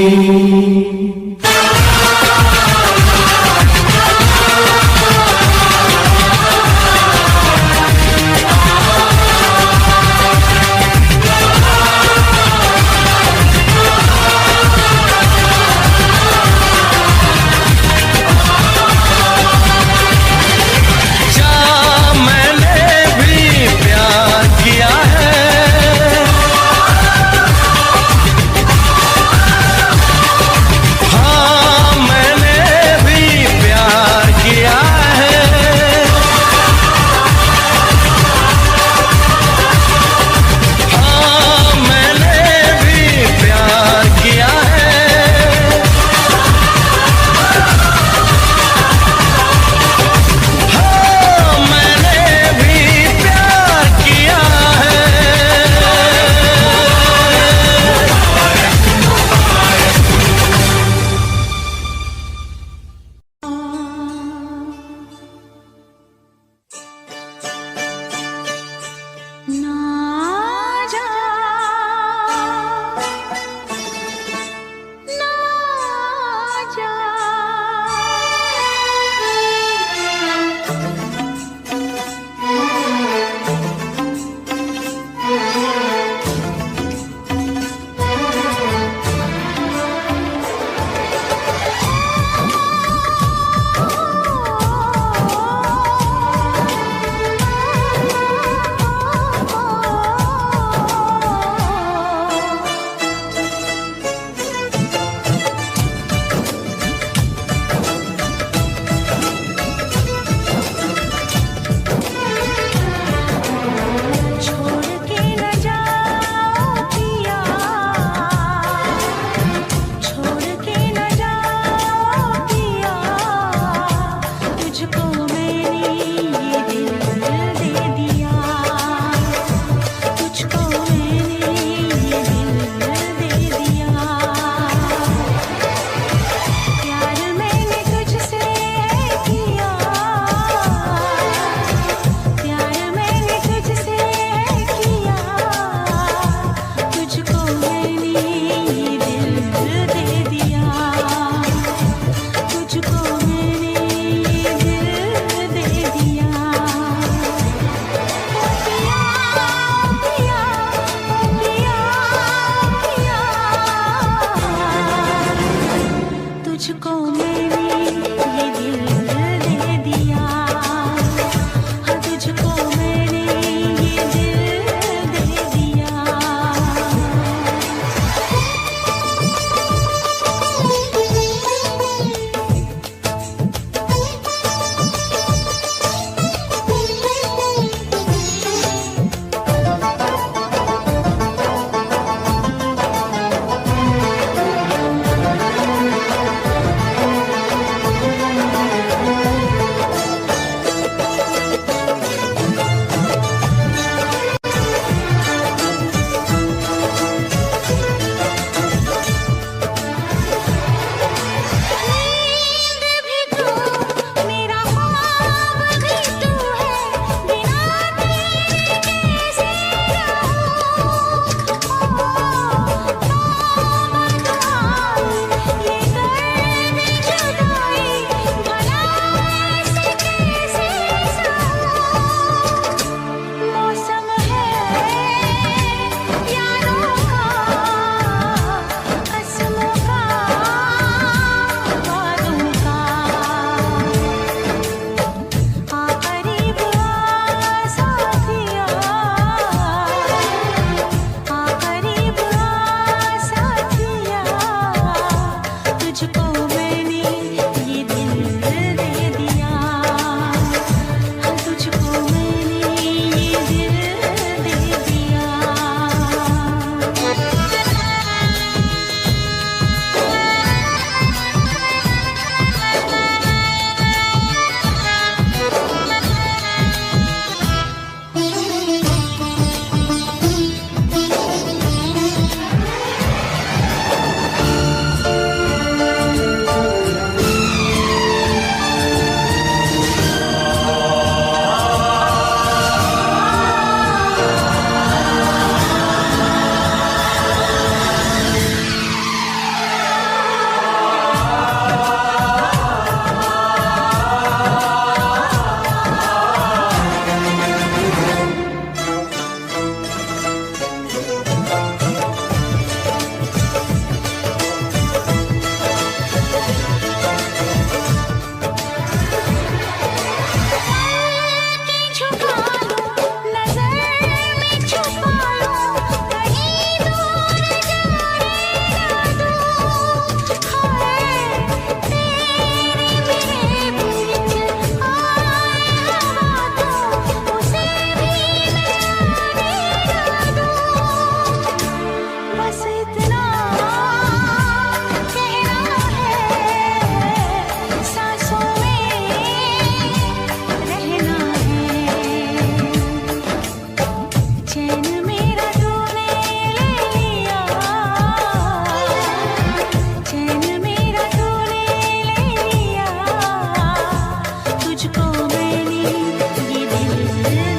तुझको मैंने ये दिल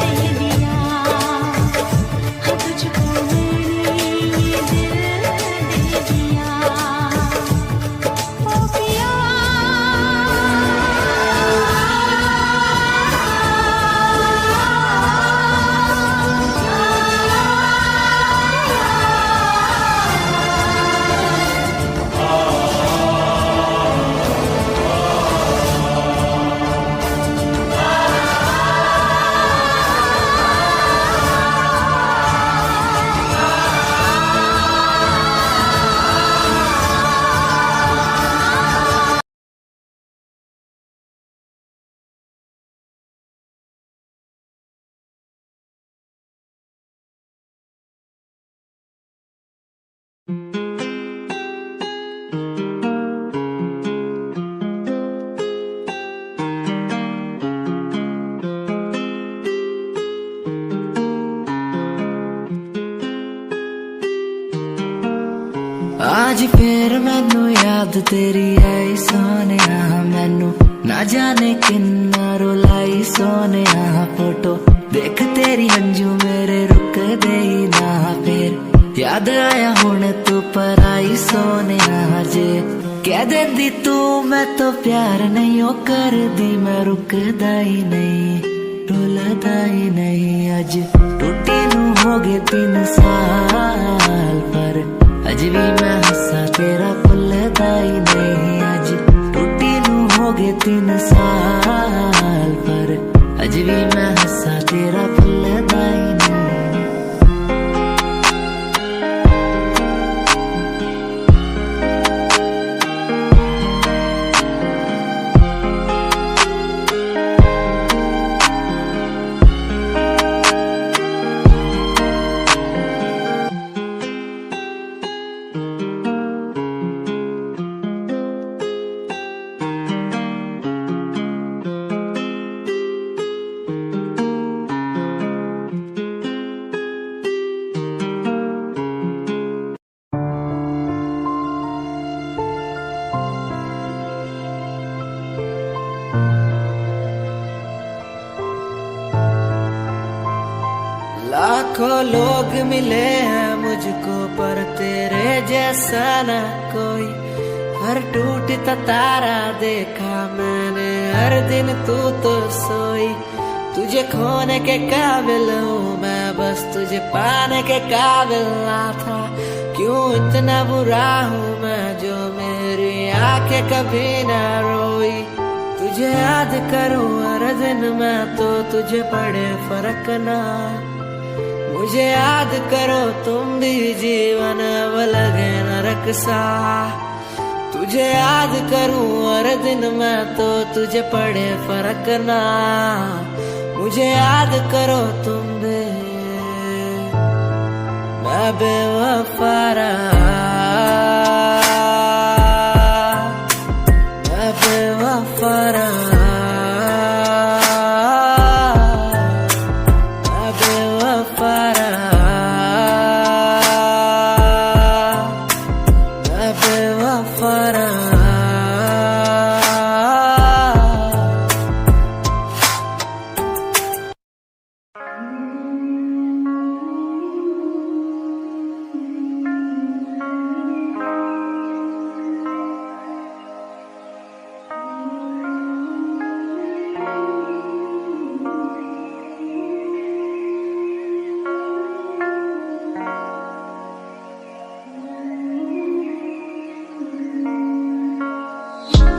दे दिया, हाँ तुझको मैंने ये दिल दे दिया। ओ पिया आज फिर मैनू याद तेरी आई सोनिया, मैनू ना जाने किन्ना रुलाई सोनिया। फोटो देख तेरी हंजू मेरे रुक दे ना, फिर याद आया हुण तू पर आई सोनिया। जे कह देंदी तू मैं तो प्यार नहीं ओ कर दी, मैं रुकदा ही नहीं रुलदा ही नहीं। अज टूटी नू हो गए 3 साल पर अज भी मैं हंसा तेरा भुलदा ही नहीं। अज टूटी नू हो गए 3 साल पर अज भी मैं हंसा तेरा भुलदा ही नहीं। लाखों लोग मिले हैं मुझको पर तेरे जैसा ना कोई। हर टूटता तारा देखा मैंने हर दिन तू तो सोई। तुझे खोने के काबिल हूँ मैं बस तुझे पाने के काबिल ना था। क्यों इतना बुरा हूँ मैं जो मेरी आंखें कभी ना रोई। तुझे याद करूँ हर दिन मैं तो तुझे पड़े फर्क ना। मुझे याद करो तुम भी जीवन अब लगे नरक सा। तुझे याद करूं हर दिन मैं तो तुझे पड़े फर्क ना। मुझे याद करो तुम भी मैं बेवफा रहा, मैं बेवफा रहा।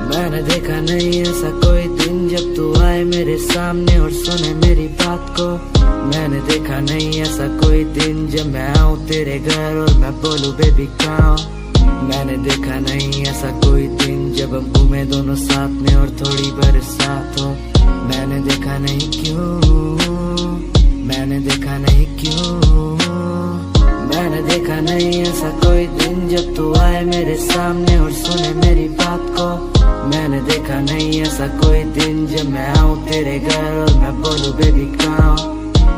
मैंने देखा नहीं ऐसा कोई दिन जब तू आए मेरे सामने और सुने मेरी बात को। मैंने देखा नहीं ऐसा कोई दिन जब मैं आऊँ तेरे घर और मैं बोलूँ बेबी कहाँ। मैंने देखा नहीं ऐसा कोई दिन जब हम घूमे दोनों साथ में और थोड़ी बरसात हो। मैंने देखा नहीं क्यों, मैंने देखा नहीं क्यों। मैंने देखा नहीं ऐसा कोई दिन जब तू आए मेरे सामने और सुने मेरी बात को। मैंने देखा नहीं ऐसा कोई दिन जब मैं आऊँ तेरे घर और मैं बोलूँ बेबी कहाँ।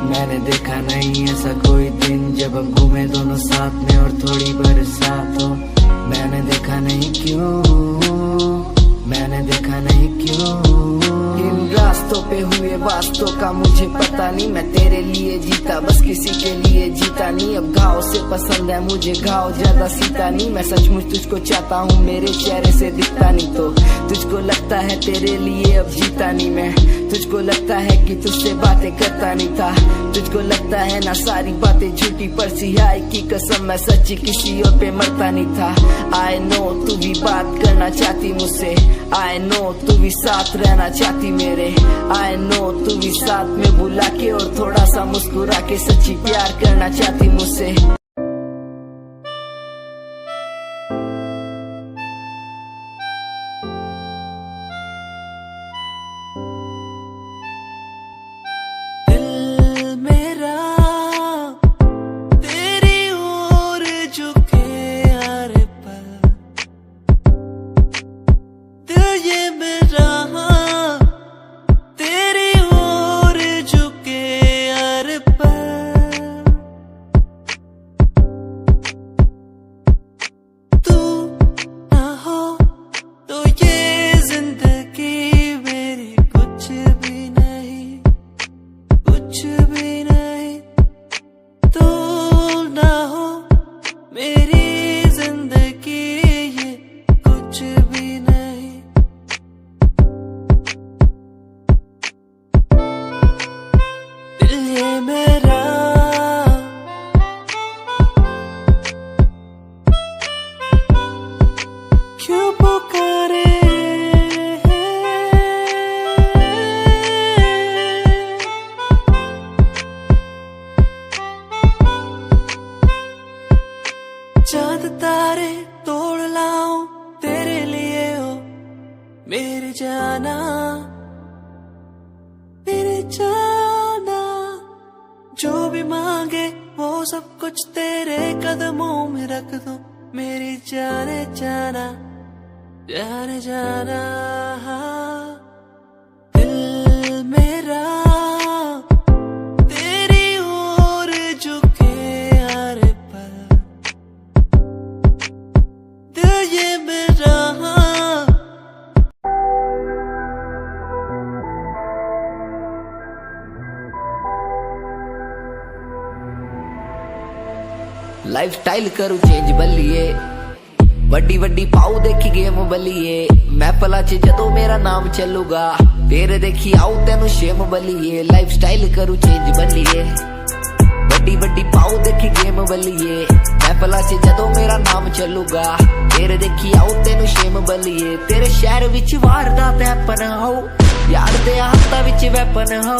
मैंने देखा नहीं ऐसा कोई दिन जब हम घूमे दोनों साथ में और थोड़ी बरसात हो। मैंने देखा नहीं क्यों, मैंने देखा नहीं क्यों। इन रास्तों पे हुए वास्तों का मुझे पता नहीं, मैं तेरे लिए जीता बस किसी के लिए जीता नहीं। अब घाव से पसंद है मुझे घाव ज्यादा सीता नहीं, मैं सचमुच तुझको चाहता हूँ मेरे चेहरे से दिखता नहीं तो तुझको लगता है तेरे लिए अब जीता नहीं मैं, तुझको लगता है कि तुझसे बातें करता नहीं था, तुझको लगता है ना सारी बातें झूठी पर सिहाई की कसम मैं सच्ची किसी और पे मरता नहीं था। आई नो तू भी बात करना चाहती मुझसे, आई नो तू भी साथ रहना चाहती मेरे, आई नो तू भी साथ में बुला के और थोड़ा सा मुस्कुरा के सच्ची प्यार करना चाहती मुझसे। चांद तारे तोड़ लाऊं तेरे लिए हो मेरे जाना, मेरे जाना। जो भी मांगे वो सब कुछ तेरे कदमों में रख दूं मेरी जाने जाना, जाने जाना। दिल मेरा लाइफ स्टाइल करूं चेंज बल्लिए, वड्डी वड्डी पाऊ देखी गेम बल्लिए, महफिलां च जदों मेरा नाम चलूगा तेरे देखी आऊ तेनू शेम बल्लिए। लाइफ स्टाइल करूं चेंज बल्लिए, वड्डी वड्डी पाऊ देखी गेम बल्लिए, महफिलां च जदों मेरा नाम चलूगा तेरे देखी आऊ तेनू शेम बल्लिए। तेरे शहर विच वारदात हैपन हो, यार दे हाथां विच वैपन हो,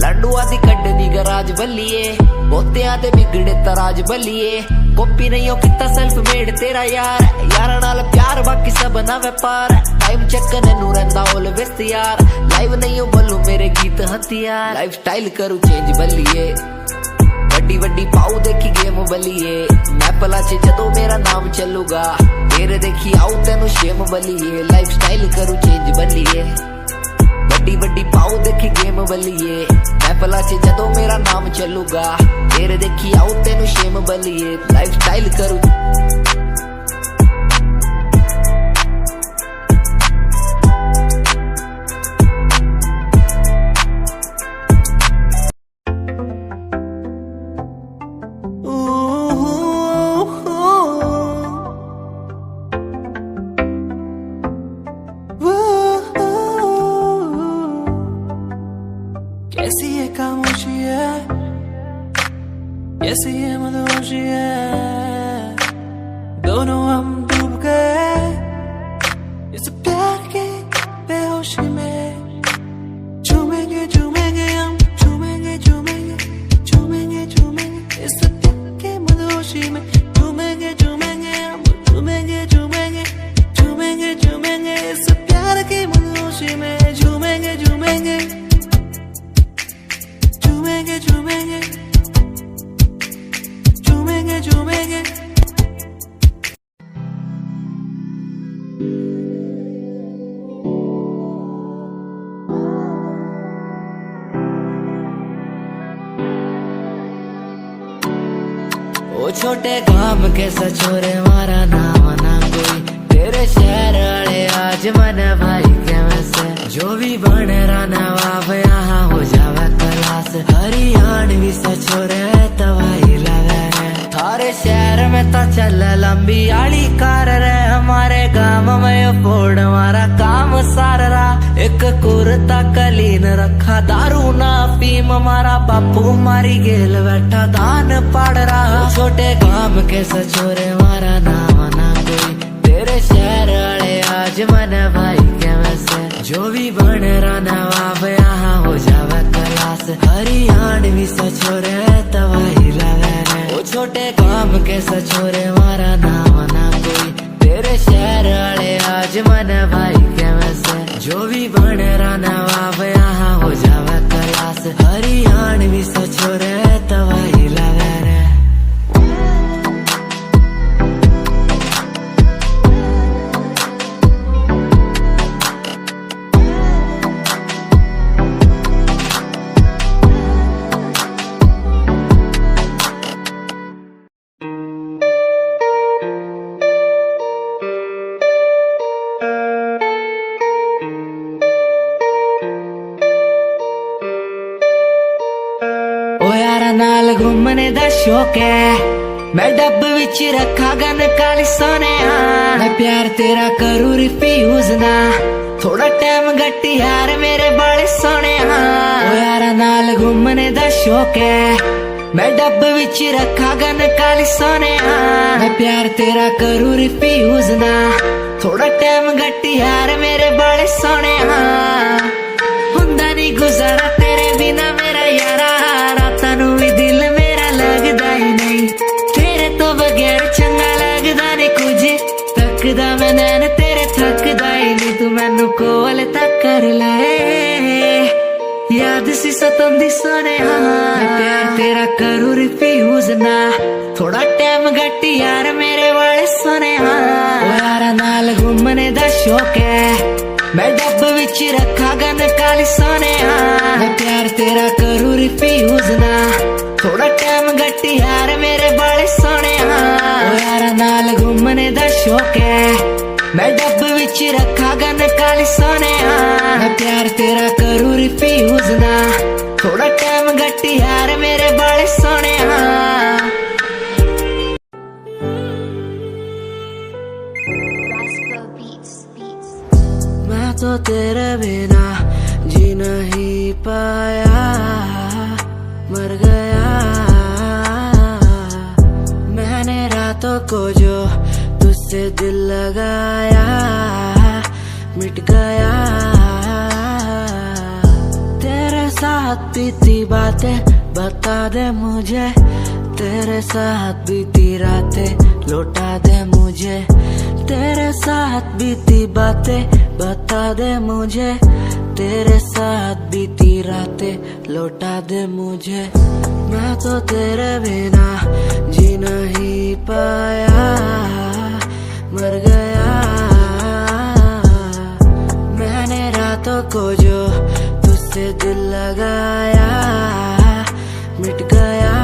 लंडुआ दी कड्डनी गराज बल्लिए, बोतियां दे बिगड़े तराज बल्लिए। कॉपी नहीं हो किता सेल्फ मेड तेरा यार, यार नाल प्यार बाकी सब ना व्यापार, टाइम चक्कन नू रंदा ऑलवेज तैयार, लाइव नहीं हो बोलू मेरे गीत हथियार। लाइफ स्टाइल करूं चेंज बल्लिए, वड्डी वड्डी पाऊ देखी गेम बल्लिए, महफिलां च जदों मेरा नाम चलूगा तेरे देखी आऊ तेनू शेम बल्लिए। लाइफ स्टाइल करूं चेंज बल्लिए, वड्डी वड्डी पाऊ देखी गेम बल्लिए, महफिलां च जदों मेरा नाम चलूगा तेरे देखी आऊ तेनू शेम बल्लिए। लाइफ स्टाइल करूं कैसी ये खामोशी है, कैसी ये मदहोशी है, दोनों हम डूब गए इस प्यार के बेहोशी में। झूमेंगे झूमेंगे हम झूमेंगे झूमेंगे झूमेंगे झूमेंगे इस प्यार के मदहोशी में। झूमेंगे झूमेंगे हम झूमेंगे झूमेंगे झूमेंगे झूमेंगे इस प्यार के मदहोशी में। झूमेंगे झूमेंगे झूमेंगे झूमेंगे झूमेंगे झूमेंगे। ओ छोटे काम के सचोरे मारा नाम ना कोई, तेरे शहर वाले आज मन भाई के वैसे। जो भी बन रहा नवाब यहाँ हो जावे क्लास हरियाणवी से छोरे तवाई लगे रे थारे शहर में तो चल लंबी आड़ी कार रे हमारे गांव में फोड़ हमारा काम सार रहा एक कुर्ता कलीन रखा दारू ना पीम हमारा बापू मारी गेल बैठा दान पड़ रहा छोटे गांव के सचोरे हमारा नाम ना कोई तेरे शहर वाले आज मन भाई के वैसे जो भी बन रहा नवाब यहाँ हो जावे क्लास हरियाणवी सचोरे तवाई लगे रे वो छोटे गांव के सचोरे हमारा नाम ना कोई तेरे शहर वाले आज मन भाई के वैसे जो भी बन रहा नवाब यहाँ हो जावे क्लास हरियाणवी सचोरे तवाई लगे रे नाल घूमने दा शौक है मैं डब विच रखा गन काली सोने मैं प्यार तेरा करूँ रिफ्यूज ना थोड़ा टाइम गट्टी यार मेरे बड़े सोने ओ यार नाल घूमने दा शौक है मैं डब विच रखा गन काली सोने मैं प्यार तेरा करूँ रिफ्यूज ना थोड़ा टाइम गट्टी यार मेरे बड़े सोने हुंदा नहीं गुजारा तेरे बिना मेरा यारा राता नू भी दिल मेरा लगदा ही नहीं तेरे तो बगैर चंगा लगदा नहीं कुछ तकदा मैं नैन तेरे थकदा ही नहीं तू मैनू कोल तक कर लाए याद सी सतंदी सोने प्यार तेरा करूँ रिफ्यूज ना थोड़ा टाइम गट्टी यार मेरे वाले सोने यार नाल घूमने दा शौक है मैं डब विच रखा गन काली सोने मैं प्यार तेरा करूँ रिफ्यूज ना थोड़ा टाइम गट्टी यार मेरे बड़े सोने यार नाल घूमने दा शौक है मैं डब विच रखा गन काली सोने मैं प्यार तेरा करूँ रिफ्यूज ना थोड़ा टाइम गट्टी यार मेरे बड़े सोने मैं तो तेरे बिना जी नहीं पाया मर गया मैंने रातों को जो तुझसे दिल लगाया मिट गया तेरे साथ बीती बातें बता दे मुझे तेरे साथ बीती रातें लौटा दे मुझे तेरे साथ बीती बातें बता दे मुझे तेरे साथ बीती रातें लौटा दे मुझे मैं तो तेरे बिना जी नहीं पाया मर गया मैंने रातों को जो तुझसे दिल लगाया मिट गया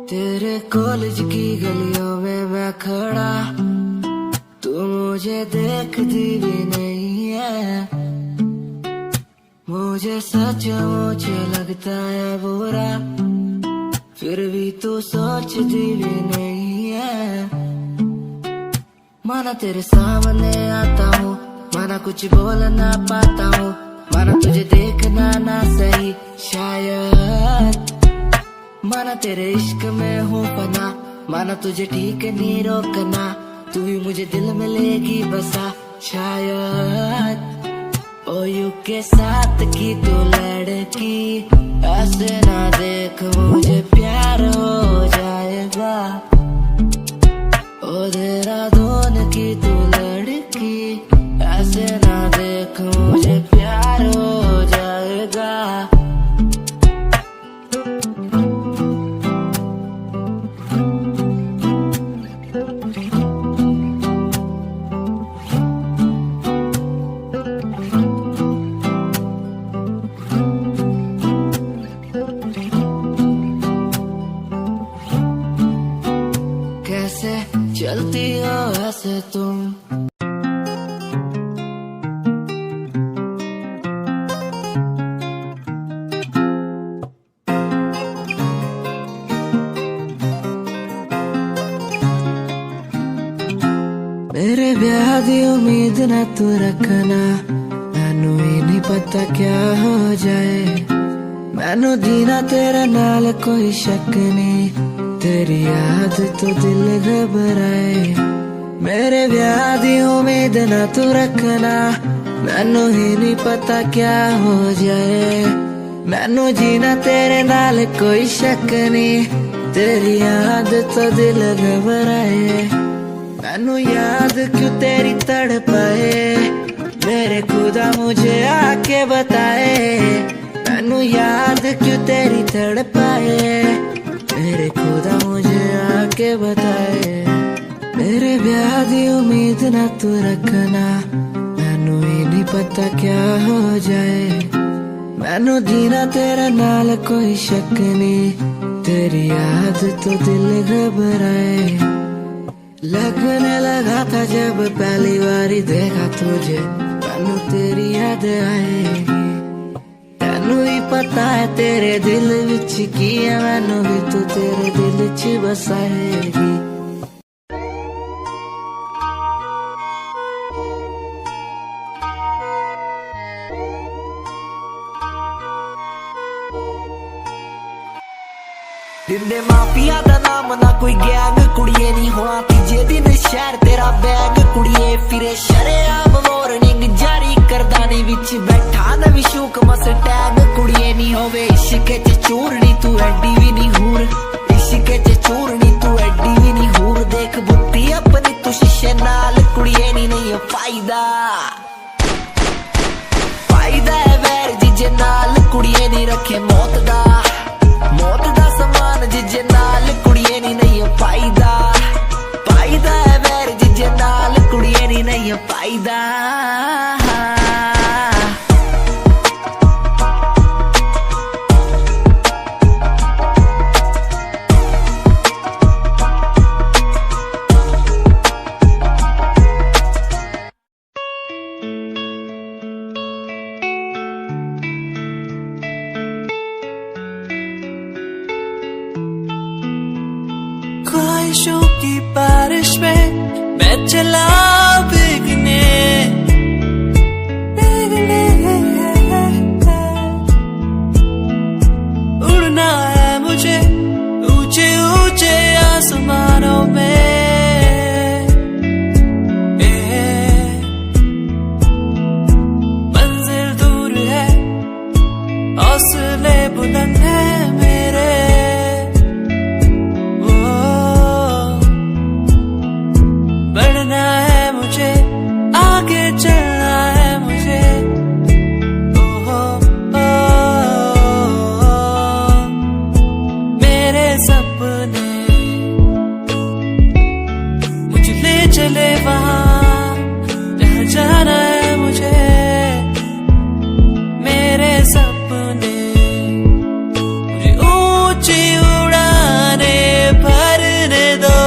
तेरे कॉलेज की गलियों में मैं खड़ा तू मुझे देखती भी नहीं है मुझे सचमुच लगता है बुरा फिर भी तू सोचती भी नहीं है माना तेरे सामने आता हूँ माना कुछ बोल ना पाता हूँ माना तुझे देखना ना सही शायद माना तेरे इश्क में हूँ पना माना तुझे ठीक नहीं रोकना तू भी मुझे दिल में लेगी बसा शायद ओयू के साथ की तो लड़की, ऐसे ना देख मुझे प्यार हो जाएगा। ओ देहरादून की तो लड़की, ऐसे ना देख मुझे प्यार हो जाएगा। कैसे चलती हो ऐसे तुम, मेरे ब्याह दी उम्मीद ना तू रखना, मैनू ही नहीं पता क्या हो जाए। मैनू जीना तेरे नाल कोई शक नहीं, तेरी याद तो दिल घबराए। मेरे ब्याह दी उम्मीद ना तू रखना, मैनू ही नहीं पता क्या हो जाए। मैनू जीना तेरे नाल कोई शक नहीं, तेरी याद तो दिल घबराए। मैनू याद क्यों तेरी तड़पाए, मेरे खुदा मुझे आके बताए। मैनू याद क्यों तेरी तड़पाए, मेरे खुदा मुझे आके बताए। मेरे ब्याह दी उम्मीद ना तू रखना, मैनू ही नहीं पता क्या हो जाए। मैनू जीना तेरे नाल कोई शक नहीं, तेरी याद तो दिल घबराए। लगने लगा था जब पहली बारी देखा तुझे, मैनू तेरी याद आएगी। तैनू ही पता है तेरे दिल विच की है, मैनू भी तू तेरे दिल च बसाएगी। दिंदे माफिया दा नाम ना कोई गैंग, कुड़िए नहीं होना तीजे दिन शहर तेरा बैग। कुड़िए फिरे शरेआम वार्निंग जारी करदानी विच बैठा ना विशूक मस्टैग। कुड़िए नहीं होवे इश्के च चूरनी, तू एडी भी नहीं हूर। इश्के च चूरनी तू एडी भी नहीं हूर। देख बुद्धि अपनी तू शीशे नाल, कुड़िए नहीं फायदा। फायदा है वैर जिजे नाल, कुड़िए नहीं रखे मौत दा। मौत दा समान जिजे नाल, कुड़िए नहीं फायदा। फायदा है वैर जिजे नाल, कुड़िए नहीं फायदा। ख्वाहिशों की बारिश में मैं चला भीगने, उड़ना है मुझे ऊंचे ऊंचे आसमानों में। मंजिल दूर है, हौसले बुलंद है मेरे। बढ़ना है मुझे, आगे चलना है मुझे। मेरे सपने मुझे ले चले वहाँ जहाँ जाना है मुझे। मेरे सपने मुझे ऊंची उड़ाने भरने दो।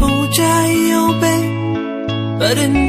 ऊंचाइयों पे परिंदे